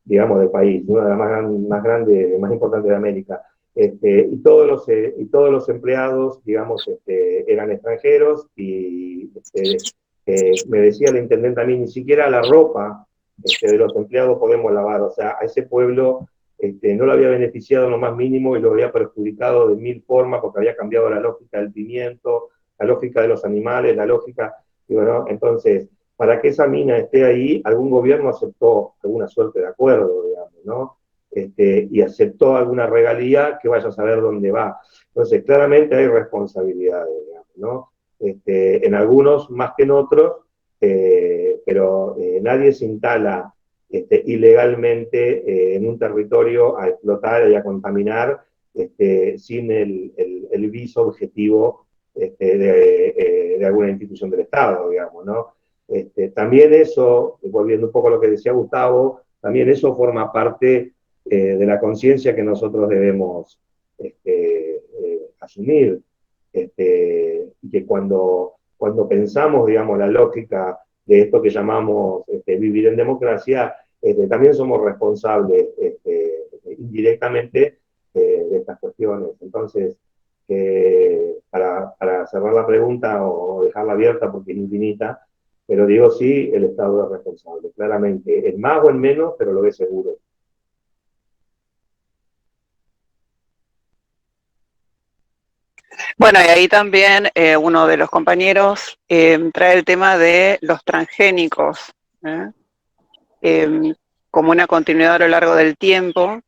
digamos, del país, una de las más grandes, más importantes de América. Y todos los empleados, digamos, eran extranjeros, y me decía el intendente a mí, ni siquiera la ropa de los empleados podemos lavar. O sea, a ese pueblo no lo había beneficiado en lo más mínimo, y lo había perjudicado de mil formas, porque había cambiado la lógica del pimiento, la lógica de los animales, la lógica, digo, ¿no? Entonces, para que esa mina esté ahí, algún gobierno aceptó alguna suerte de acuerdo, digamos, ¿no? Y aceptó alguna regalía que vaya a saber dónde va. Entonces, claramente hay responsabilidades, digamos, ¿no? En algunos más que en otros, pero nadie se instala ilegalmente en un territorio a explotar y a contaminar sin el viso objetivo de alguna institución del Estado, digamos, ¿no? También eso, volviendo un poco a lo que decía Gustavo, también eso forma parte de la conciencia que nosotros debemos asumir, y que cuando pensamos, digamos, la lógica de esto que llamamos vivir en democracia, también somos responsables indirectamente de estas cuestiones. Entonces, para cerrar la pregunta o dejarla abierta porque es infinita, pero digo sí, el Estado es responsable, claramente, en más o en menos, pero lo es seguro. Bueno, y ahí también uno de los compañeros trae el tema de los transgénicos, ¿eh? Como una continuidad a lo largo del tiempo,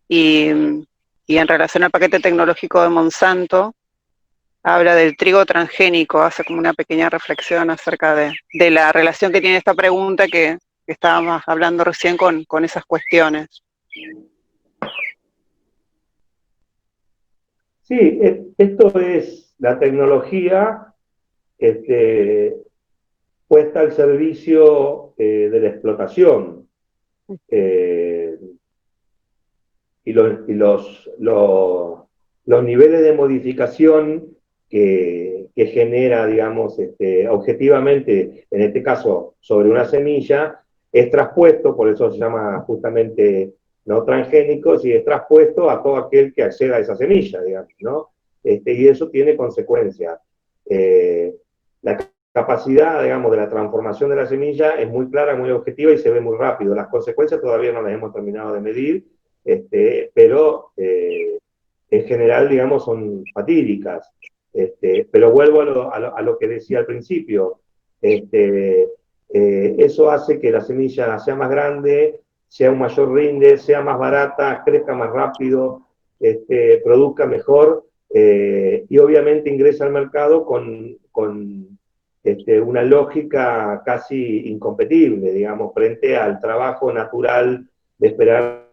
y, y en relación al paquete tecnológico de Monsanto, habla del trigo transgénico, hace como una pequeña reflexión acerca de la relación que tiene esta pregunta que estábamos hablando recién con esas cuestiones. Sí, esto es la tecnología puesta al servicio de la explotación. Eh, los niveles de modificación que genera, digamos, objetivamente, en este caso, sobre una semilla, es traspuesto, por eso se llama justamente no transgénicos, y es traspuesto a todo aquel que acceda a esa semilla, digamos, ¿no? Y eso tiene consecuencias. La capacidad, digamos, de la transformación de la semilla es muy clara, muy objetiva y se ve muy rápido. Las consecuencias todavía no las hemos terminado de medir, pero en general, digamos, son fatídicas. Pero vuelvo a lo que decía al principio. Eso hace que la semilla sea más grande, sea un mayor rinde, sea más barata, crezca más rápido, produzca mejor, y obviamente ingresa al mercado con una lógica casi incompetible, digamos, frente al trabajo natural de esperar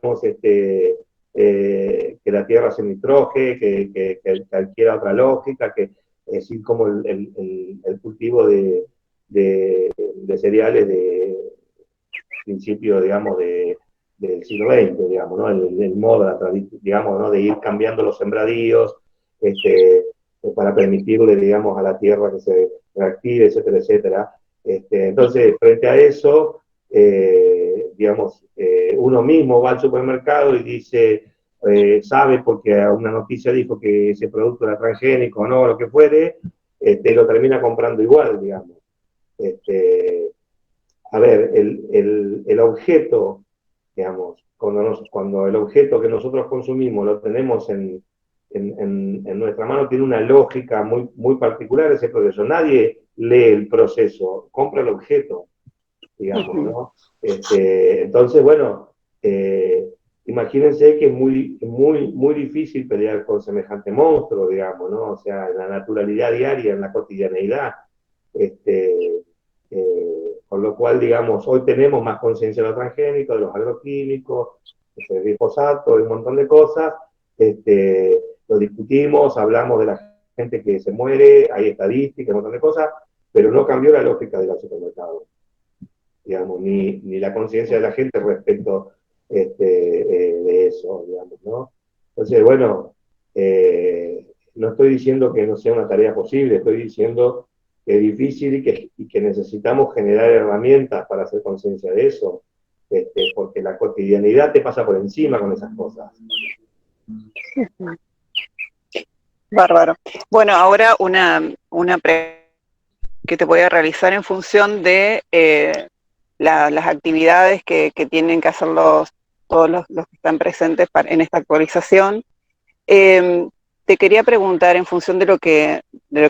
que la tierra se nitroge, que adquiera otra lógica, que es decir, como el cultivo de cereales de principio, digamos, del siglo XX, digamos, ¿no? El modo, digamos, ¿no? De ir cambiando los sembradíos, para permitirle, digamos, a la tierra que se reactive, etcétera, etcétera. Entonces, frente a eso, digamos, uno mismo va al supermercado y dice, sabe porque una noticia dijo que ese producto era transgénico o no, lo que fuere, lo termina comprando igual, digamos. A ver, el objeto, digamos, cuando el objeto que nosotros consumimos lo tenemos en nuestra mano, tiene una lógica muy, muy particular ese proceso. Nadie lee el proceso, compra el objeto, digamos, ¿no? Entonces, bueno, imagínense que es muy, muy, muy difícil pelear con semejante monstruo, digamos, ¿no? O sea, en la naturalidad diaria, en la cotidianeidad. Con lo cual, digamos, hoy tenemos más conciencia de lo transgénico, de los agroquímicos, del glifosato, de un montón de cosas. Lo discutimos, hablamos de la gente que se muere, hay estadísticas, un montón de cosas, pero no cambió la lógica del supermercado, digamos, ni la conciencia de la gente respecto de eso, digamos, ¿no? Entonces, bueno, no estoy diciendo que no sea una tarea posible, estoy diciendo que es difícil y que necesitamos generar herramientas para hacer conciencia de eso, porque la cotidianidad te pasa por encima con esas cosas. Bárbaro. Bueno, ahora una pregunta que te voy a realizar en función de las actividades que tienen que hacer todos los que están presentes en esta actualización. Te quería preguntar, en función de lo que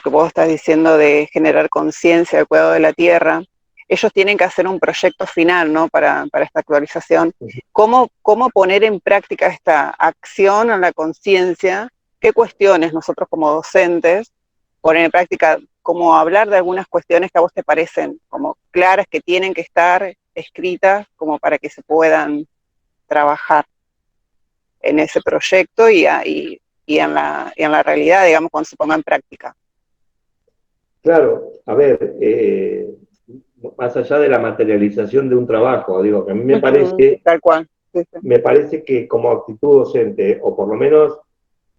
vos estás diciendo de generar conciencia del cuidado de la tierra, ellos tienen que hacer un proyecto final, ¿no? Para esta actualización. ¿Cómo poner en práctica esta acción a la conciencia? ¿Qué cuestiones nosotros como docentes poner en práctica? Como hablar de algunas cuestiones que a vos te parecen como claras, que tienen que estar escritas como para que se puedan trabajar en ese proyecto y en la realidad, digamos, cuando se ponga en práctica. Claro, a ver, más allá de la materialización de un trabajo, digo, que a mí me parece, tal cual. Sí, sí. me parece que como actitud docente, o por lo menos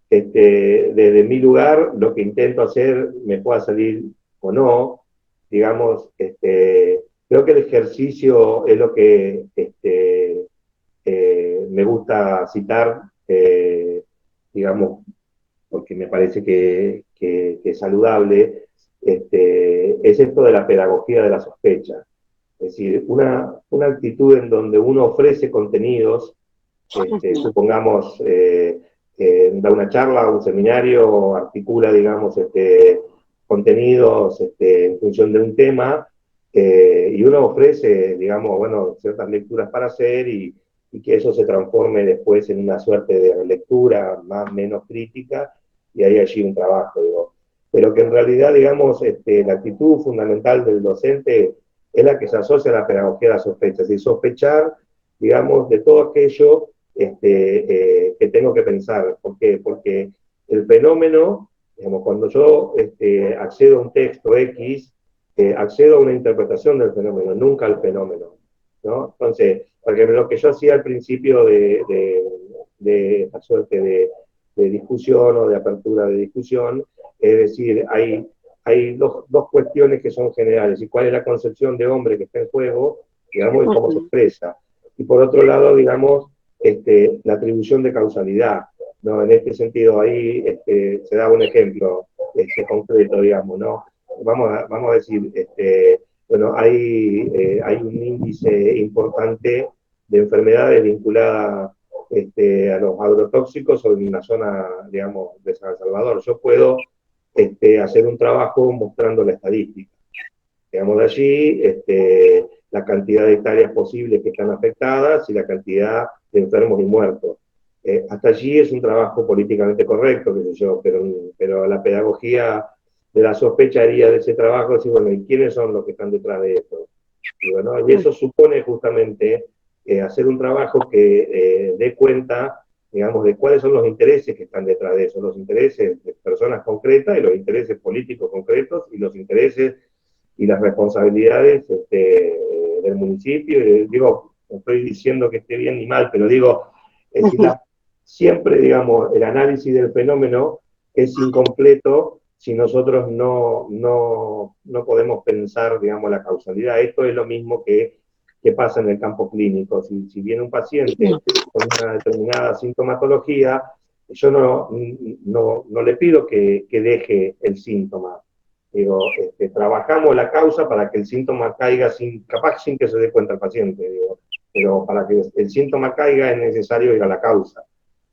desde mi lugar, lo que intento hacer me pueda salir o no, digamos, creo que el ejercicio es lo que me gusta citar, digamos, porque me parece que saludable, es esto de la pedagogía de la sospecha. Es decir, una actitud en donde uno ofrece contenidos, supongamos, da una charla, un seminario, articula, digamos, contenidos en función de un tema, y uno ofrece, digamos, bueno, ciertas lecturas para hacer y que eso se transforme después en una suerte de lectura más menos crítica, y hay allí un trabajo, digo. Pero que en realidad, digamos, la actitud fundamental del docente es la que se asocia a la pedagogía de la sospecha, es decir, sospechar, digamos, de todo aquello que tengo que pensar. ¿Por qué? Porque el fenómeno, digamos, cuando yo accedo a un texto X, accedo a una interpretación del fenómeno, nunca al fenómeno, ¿no? Entonces, porque lo que yo hacía al principio de esta suerte de discusión o de apertura de discusión, es decir, hay dos cuestiones que son generales, y cuál es la concepción de hombre que está en juego, digamos, y cómo se expresa. Y por otro lado, digamos, la atribución de causalidad, ¿no? En este sentido, ahí se da un ejemplo concreto, digamos, ¿no? Vamos a decir, bueno, hay un índice importante de enfermedades vinculadas a los agrotóxicos en una zona, digamos, de San Salvador. Yo puedo hacer un trabajo mostrando la estadística. Digamos, de allí, la cantidad de hectáreas posibles que están afectadas y la cantidad de enfermos y muertos. Hasta allí es un trabajo políticamente correcto, qué sé yo, pero la pedagogía de la sospecha haría de ese trabajo, decir, bueno, ¿y quiénes son los que están detrás de esto? Y, bueno, y eso supone justamente hacer un trabajo que dé cuenta, digamos, de cuáles son los intereses que están detrás de eso, los intereses de personas concretas y los intereses políticos concretos y los intereses y las responsabilidades del municipio. Digo, no estoy diciendo que esté bien ni mal, pero digo, es decir, siempre, digamos, el análisis del fenómeno es incompleto si nosotros no podemos pensar, digamos, la causalidad. Esto es lo mismo que pasa en el campo clínico. Si viene un paciente con una determinada sintomatología, yo no le pido que deje el síntoma. Digo, trabajamos la causa para que el síntoma caiga capaz sin que se dé cuenta el paciente, digo, pero para que el síntoma caiga es necesario ir a la causa,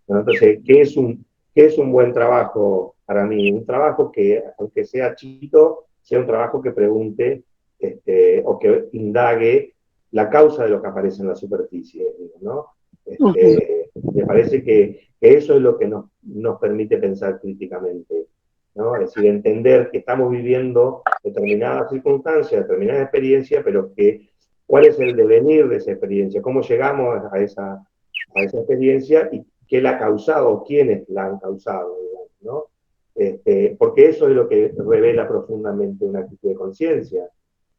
¿no? Entonces, ¿qué es un buen trabajo para mí? Un trabajo que, aunque sea chiquito, sea un trabajo que pregunte o que indague la causa de lo que aparece en la superficie, ¿no? Me parece que eso es lo que nos permite pensar críticamente, ¿no? Es decir, entender que estamos viviendo determinadas circunstancias, determinadas experiencias, pero que cuál es el devenir de esa experiencia, cómo llegamos a esa experiencia y qué la ha causado, quiénes la han causado, digamos, ¿no? Porque eso es lo que revela profundamente una actitud de conciencia,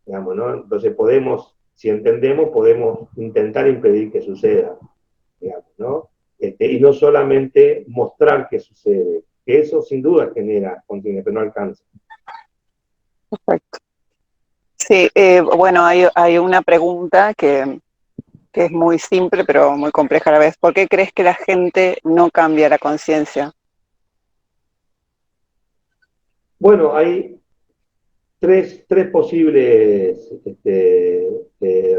digamos, ¿no? Entonces si entendemos, podemos intentar impedir que suceda, digamos, ¿no? Y no solamente mostrar que sucede, que eso sin duda genera conciencia, pero no alcanza. Perfecto. Sí, bueno, hay una pregunta que es muy simple, pero muy compleja a la vez. ¿Por qué crees que la gente no cambia la conciencia? Bueno, hay tres posibles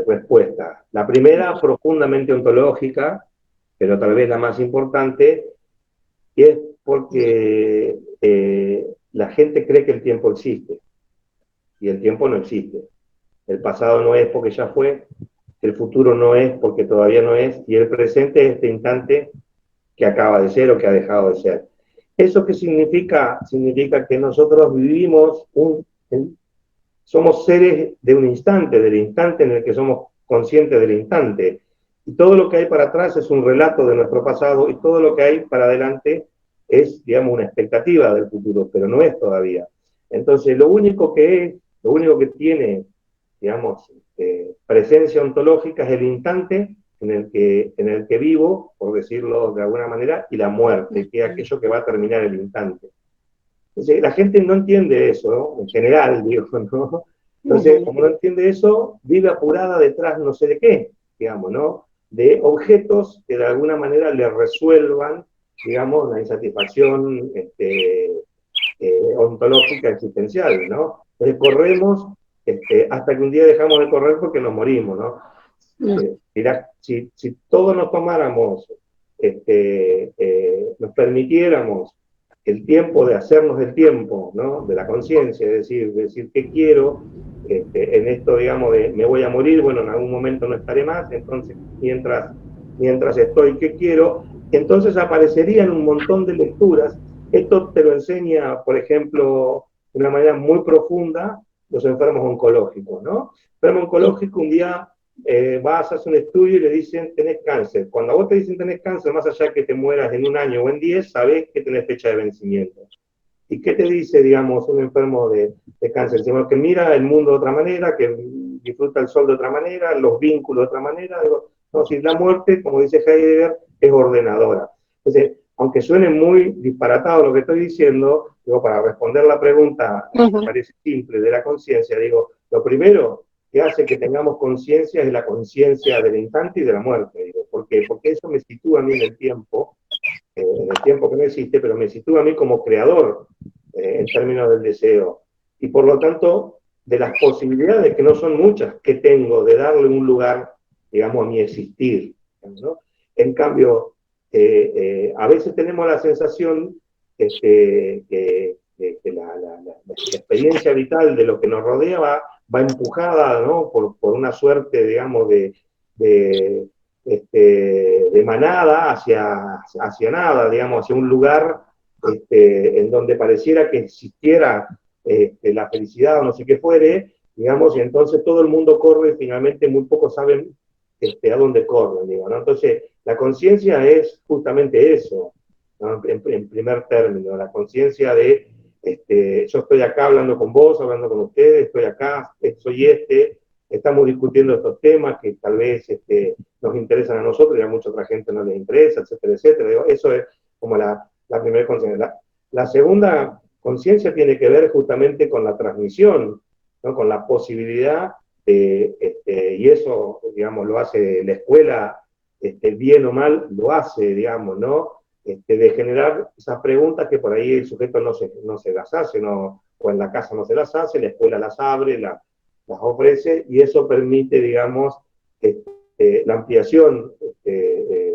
respuestas. La primera, profundamente ontológica, pero tal vez la más importante, y es porque la gente cree que el tiempo existe, y el tiempo no existe. El pasado no es porque ya fue, el futuro no es porque todavía no es, y el presente es este instante que acaba de ser o que ha dejado de ser. ¿Eso qué significa? Significa que nosotros vivimos somos seres de un instante, del instante en el que somos conscientes del instante. Y todo lo que hay para atrás es un relato de nuestro pasado, y todo lo que hay para adelante es, digamos, una expectativa del futuro, pero no es todavía. Entonces, lo único que tiene, digamos, presencia ontológica es el instante en el que vivo, por decirlo de alguna manera, y la muerte, que es aquello que va a terminar el instante. Entonces, la gente no entiende eso, ¿no? En general, digo, ¿no? Entonces, como no entiende eso, vive apurada detrás no sé de qué, digamos, ¿no? De objetos que de alguna manera le resuelvan, digamos, la insatisfacción ontológica existencial, ¿no? Entonces corremos hasta que un día dejamos de correr porque nos morimos, ¿no? Mirá, si todos nos tomáramos, nos permitiéramos el tiempo de hacernos el tiempo, ¿no? De la conciencia, es decir, ¿qué quiero? En esto, digamos, de me voy a morir, bueno, en algún momento no estaré más, entonces, mientras estoy, ¿qué quiero? Entonces aparecerían un montón de lecturas. Esto te lo enseña, por ejemplo, de una manera muy profunda, los enfermos oncológicos, ¿no? Enfermo oncológico, un día vas a hacer un estudio y le dicen tenés cáncer. Cuando a vos te dicen tenés cáncer, más allá que te mueras en 1 año o en 10, sabés que tenés fecha de vencimiento. ¿Y qué te dice, digamos, un enfermo de cáncer? Sino que mira el mundo de otra manera, que disfruta el sol de otra manera, los vínculos de otra manera. Digo, no, si la muerte, como dice Heidegger, es ordenadora. Entonces, aunque suene muy disparatado lo que estoy diciendo, digo, para responder la pregunta, que parece simple, de la conciencia, digo, lo primero que hace que tengamos conciencia es la conciencia del instante y de la muerte. Digo, ¿por qué? Porque eso me sitúa a mí en el tiempo que no existe, pero me sitúa a mí como creador en términos del deseo. Y por lo tanto, de las posibilidades, que no son muchas, que tengo de darle un lugar, digamos, a mi existir, ¿no? En cambio, a veces tenemos la sensación que la experiencia vital de lo que nos rodea va empujada, ¿no? por una suerte, digamos, de manada hacia nada, digamos, hacia un lugar en donde pareciera que existiera la felicidad o no sé qué fuere, digamos, y entonces todo el mundo corre y finalmente muy pocos saben a dónde corren, digo, ¿no? Entonces, la conciencia es justamente eso, ¿no? En primer término, la conciencia de yo estoy acá hablando con vos, hablando con ustedes, estoy acá, soy estamos discutiendo estos temas que tal vez nos interesan a nosotros y a mucha otra gente no les interesa, etcétera, etcétera. Digo, eso es como la primera conciencia. La segunda conciencia tiene que ver justamente con la transmisión, ¿no? Con la posibilidad y eso, digamos, lo hace la escuela, bien o mal, lo hace, digamos, ¿no? De generar esas preguntas que por ahí el sujeto no se las hace, no, o en la casa no se las hace, la escuela las abre, las ofrece, y eso permite, digamos, la ampliación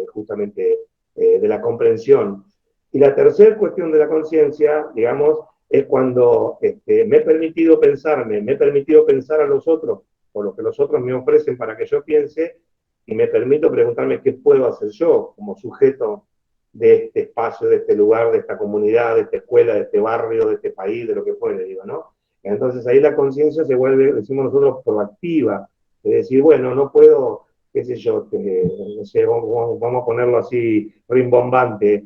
justamente de la comprensión. Y la tercera cuestión de la conciencia, digamos, es cuando me he permitido pensarme, me he permitido pensar a los otros, por lo que los otros me ofrecen para que yo piense, y me permito preguntarme qué puedo hacer yo como sujeto de este espacio, de este lugar, de esta comunidad, de esta escuela, de este barrio, de este país, de lo que fuere, digo, ¿no? Entonces ahí la conciencia se vuelve, decimos nosotros, proactiva, es decir, bueno, no puedo, qué sé yo, no sé, vamos a ponerlo así rimbombante,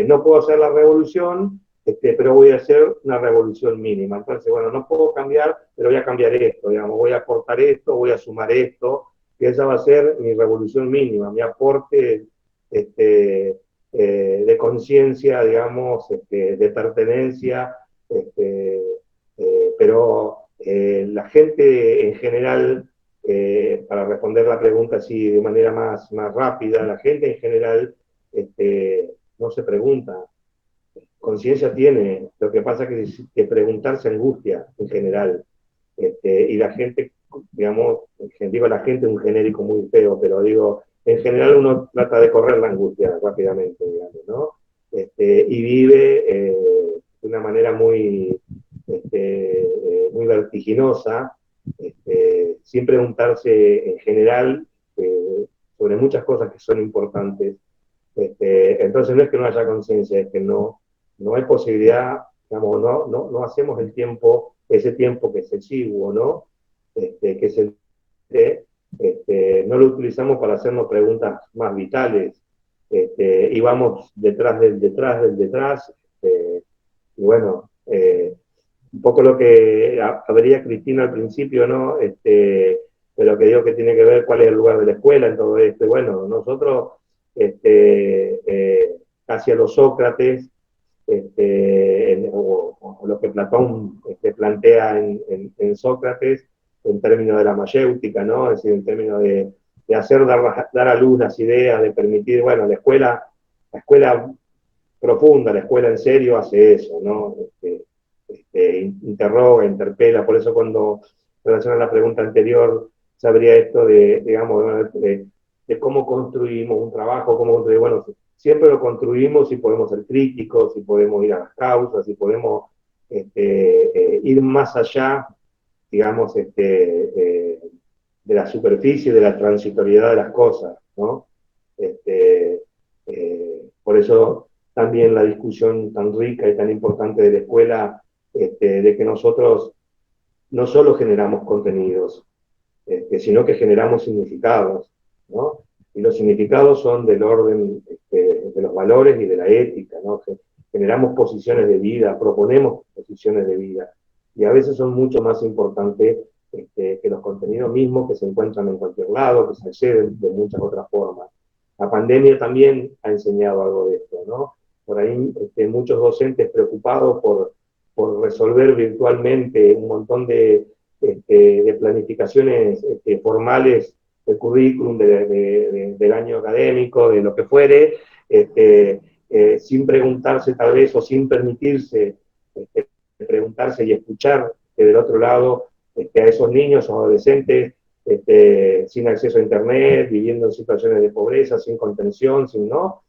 no puedo hacer la revolución, pero voy a hacer una revolución mínima. Entonces, bueno, no puedo cambiar, pero voy a cambiar esto, digamos, voy a aportar esto, voy a sumar esto, que esa va a ser mi revolución mínima, mi aporte de conciencia, digamos, de pertenencia, pero la gente en general, para responder la pregunta así de manera más rápida, la gente en general no se pregunta. Conciencia tiene, lo que pasa es que preguntarse angustia en general. Y la gente, digamos, digo la gente es un genérico muy feo, pero digo, en general uno trata de correr la angustia rápidamente, digamos, ¿no? Y vive de una manera muy vertiginosa, sin preguntarse en general sobre muchas cosas que son importantes. Entonces no es que no haya conciencia, es que no hay posibilidad, digamos, no hacemos el tiempo, ese tiempo que es exiguo, ¿no? Que es no lo utilizamos para hacernos preguntas más vitales, y vamos detrás del detrás, y bueno, un poco lo que habría Cristina al principio, ¿no? Pero que digo que tiene que ver cuál es el lugar de la escuela en todo esto. Y bueno, nosotros, hacia los Sócrates, o lo que Platón plantea en Sócrates, en términos de la mayéutica, ¿no? Es decir, en términos de hacer dar a luz las ideas, de permitir, bueno, la escuela profunda, la escuela en serio hace eso, ¿no? interroga, interpela. Por eso cuando, en relación a la pregunta anterior, sabría esto de, digamos, de cómo construimos un trabajo, cómo construir, bueno, siempre lo construimos si podemos ser críticos, si podemos ir a las causas, si podemos ir más allá, digamos, de la superficie, de la transitoriedad de las cosas, ¿no? Por eso también la discusión tan rica y tan importante de la escuela, de que nosotros no solo generamos contenidos, sino que generamos significados, ¿no? Y los significados son del orden de los valores y de la ética, ¿no? Generamos posiciones de vida, proponemos posiciones de vida, y a veces son mucho más importantes que los contenidos mismos que se encuentran en cualquier lado, que se acceden de muchas otras formas. La pandemia también ha enseñado algo de esto, ¿no? Por ahí muchos docentes preocupados por resolver virtualmente un montón de planificaciones formales del currículum, del año académico, de lo que fuere, sin preguntarse tal vez o sin permitirse preguntarse y escuchar del otro lado a esos niños o adolescentes sin acceso a internet, viviendo en situaciones de pobreza, sin contención, sin, ¿no?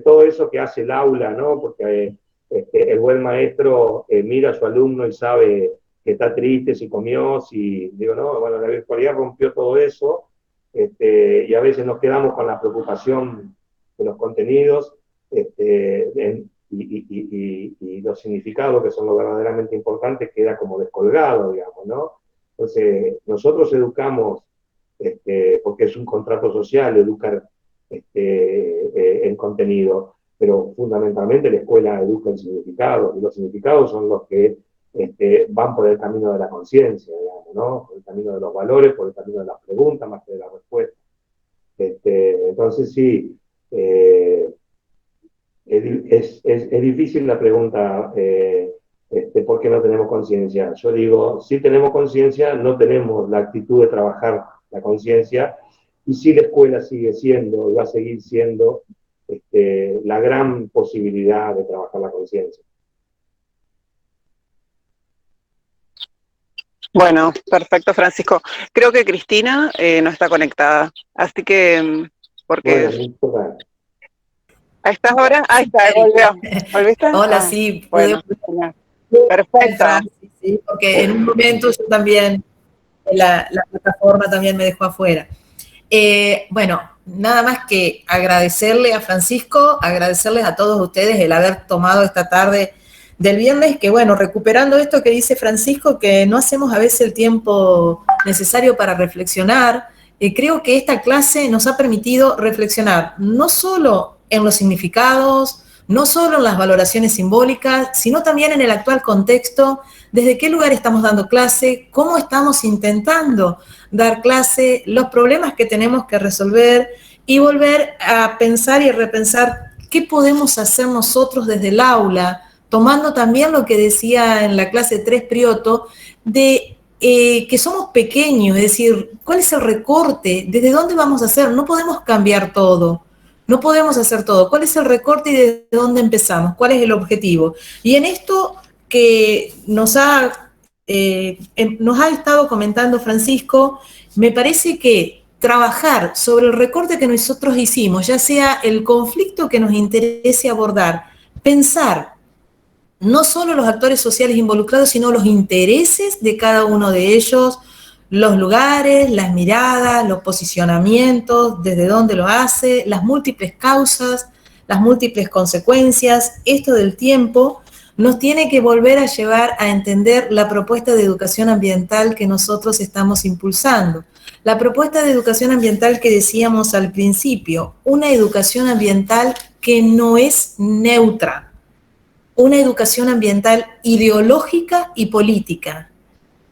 Todo eso que hace el aula, ¿no? Porque el buen maestro mira a su alumno y sabe que está triste, si comió, si, digo, no, bueno, la virtualidad rompió todo eso, y a veces nos quedamos con la preocupación de los contenidos y los significados, que son lo verdaderamente importante, queda como descolgado, digamos, ¿no? Entonces, nosotros educamos, porque es un contrato social, educar en contenido, pero fundamentalmente la escuela educa en significados, y los significados son los que van por el camino de la conciencia, digamos, ¿no? Por el camino de los valores, por el camino de las preguntas, más que de las respuestas. Entonces, sí, es difícil la pregunta, ¿por qué no tenemos conciencia? Yo digo, si tenemos conciencia, no tenemos la actitud de trabajar la conciencia, y sí la escuela sigue siendo, y va a seguir siendo, la gran posibilidad de trabajar la conciencia. Bueno, perfecto, Francisco. Creo que Cristina no está conectada, así que, porque... Bueno, ¿A estas horas? Ahí está, volvió. ¿Volviste? Hola, sí. Bueno, perfecto. Sí, porque en un momento yo también, la plataforma también me dejó afuera. Bueno, nada más que agradecerle a Francisco, agradecerles a todos ustedes el haber tomado esta tarde del viernes, que bueno, recuperando esto que dice Francisco, que no hacemos a veces el tiempo necesario para reflexionar, creo que esta clase nos ha permitido reflexionar, no solo en los significados, no solo en las valoraciones simbólicas, sino también en el actual contexto, desde qué lugar estamos dando clase, cómo estamos intentando dar clase, los problemas que tenemos que resolver y volver a pensar y repensar qué podemos hacer nosotros desde el aula, tomando también lo que decía en la clase 3 Prioto, de que somos pequeños, es decir, ¿cuál es el recorte? ¿Desde dónde vamos a hacer? No podemos cambiar todo. No podemos hacer todo. ¿Cuál es el recorte y desde dónde empezamos? ¿Cuál es el objetivo? Y en esto que nos ha estado comentando Francisco, me parece que trabajar sobre el recorte que nosotros hicimos, ya sea el conflicto que nos interese abordar, pensar no solo los actores sociales involucrados, sino los intereses de cada uno de ellos, los lugares, las miradas, los posicionamientos, desde dónde lo hace, las múltiples causas, las múltiples consecuencias. Esto del tiempo nos tiene que volver a llevar a entender la propuesta de educación ambiental que nosotros estamos impulsando. La propuesta de educación ambiental que decíamos al principio, una educación ambiental que no es neutra, una educación ambiental ideológica y política,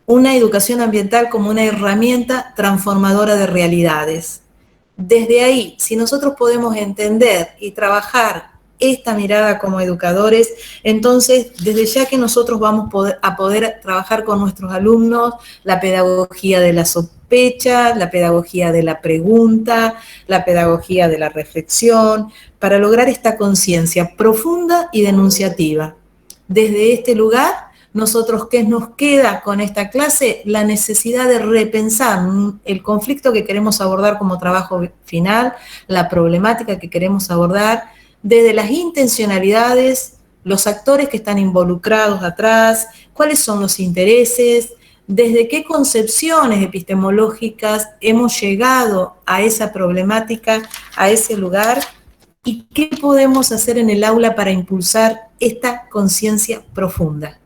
una educación ambiental como una herramienta transformadora de realidades. Desde ahí, si nosotros podemos entender y trabajar esta mirada como educadores, entonces desde ya que nosotros vamos a poder trabajar con nuestros alumnos la pedagogía de la sospecha, la pedagogía de la pregunta, la pedagogía de la reflexión, para lograr esta conciencia profunda y denunciativa. Desde este lugar nosotros, ¿qué nos queda con esta clase? La necesidad de repensar el conflicto que queremos abordar como trabajo final, la problemática que queremos abordar, desde las intencionalidades, los actores que están involucrados atrás, cuáles son los intereses, desde qué concepciones epistemológicas hemos llegado a esa problemática, a ese lugar, y qué podemos hacer en el aula para impulsar esta conciencia profunda.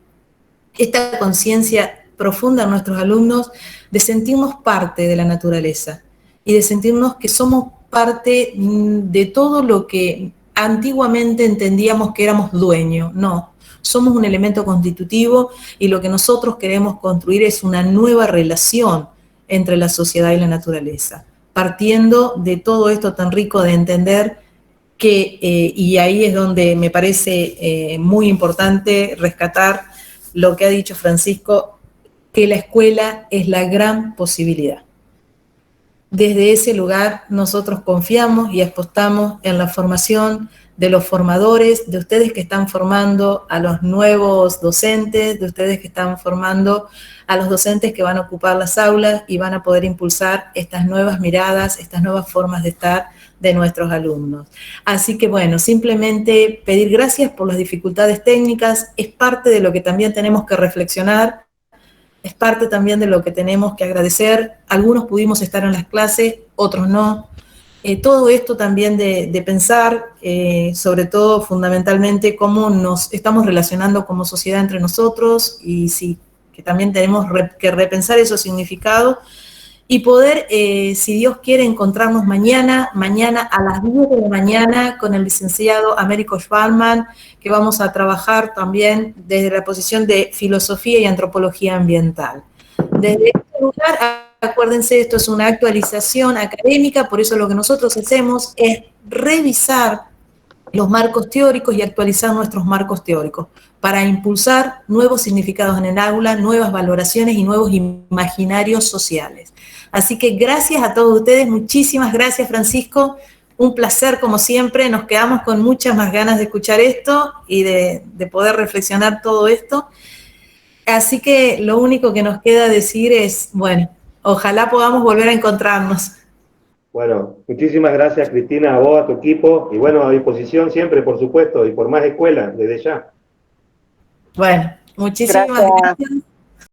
Esta conciencia profunda en nuestros alumnos de sentirnos parte de la naturaleza y de sentirnos que somos parte de todo lo que antiguamente entendíamos que éramos dueños. No, somos un elemento constitutivo y lo que nosotros queremos construir es una nueva relación entre la sociedad y la naturaleza, partiendo de todo esto tan rico de entender que, y ahí es donde me parece muy importante rescatar lo que ha dicho Francisco, que la escuela es la gran posibilidad. Desde ese lugar nosotros confiamos y apostamos en la formación de los formadores, de ustedes que están formando a los nuevos docentes, de ustedes que están formando a los docentes que van a ocupar las aulas y van a poder impulsar estas nuevas miradas, estas nuevas formas de estar de nuestros alumnos. Así que bueno, simplemente pedir gracias por las dificultades técnicas, es parte de lo que también tenemos que reflexionar, es parte también de lo que tenemos que agradecer. Algunos pudimos estar en las clases, otros no. Todo esto también de pensar, sobre todo fundamentalmente, cómo nos estamos relacionando como sociedad entre nosotros y sí, que también tenemos que repensar esos significados y poder, si Dios quiere, encontrarnos mañana a las 10 de la mañana con el licenciado Américo Schwalman, que vamos a trabajar también desde la posición de filosofía y antropología ambiental. Desde este lugar, acuérdense, esto es una actualización académica, por eso lo que nosotros hacemos es revisar los marcos teóricos y actualizar nuestros marcos teóricos para impulsar nuevos significados en el aula, nuevas valoraciones y nuevos imaginarios sociales. Así que gracias a todos ustedes, muchísimas gracias Francisco, un placer como siempre, nos quedamos con muchas más ganas de escuchar esto y de poder reflexionar todo esto. Así que lo único que nos queda decir es, bueno, ojalá podamos volver a encontrarnos. Bueno, muchísimas gracias Cristina, a vos, a tu equipo, y bueno, a disposición siempre, por supuesto, y por más escuelas, desde ya. Bueno, muchísimas gracias.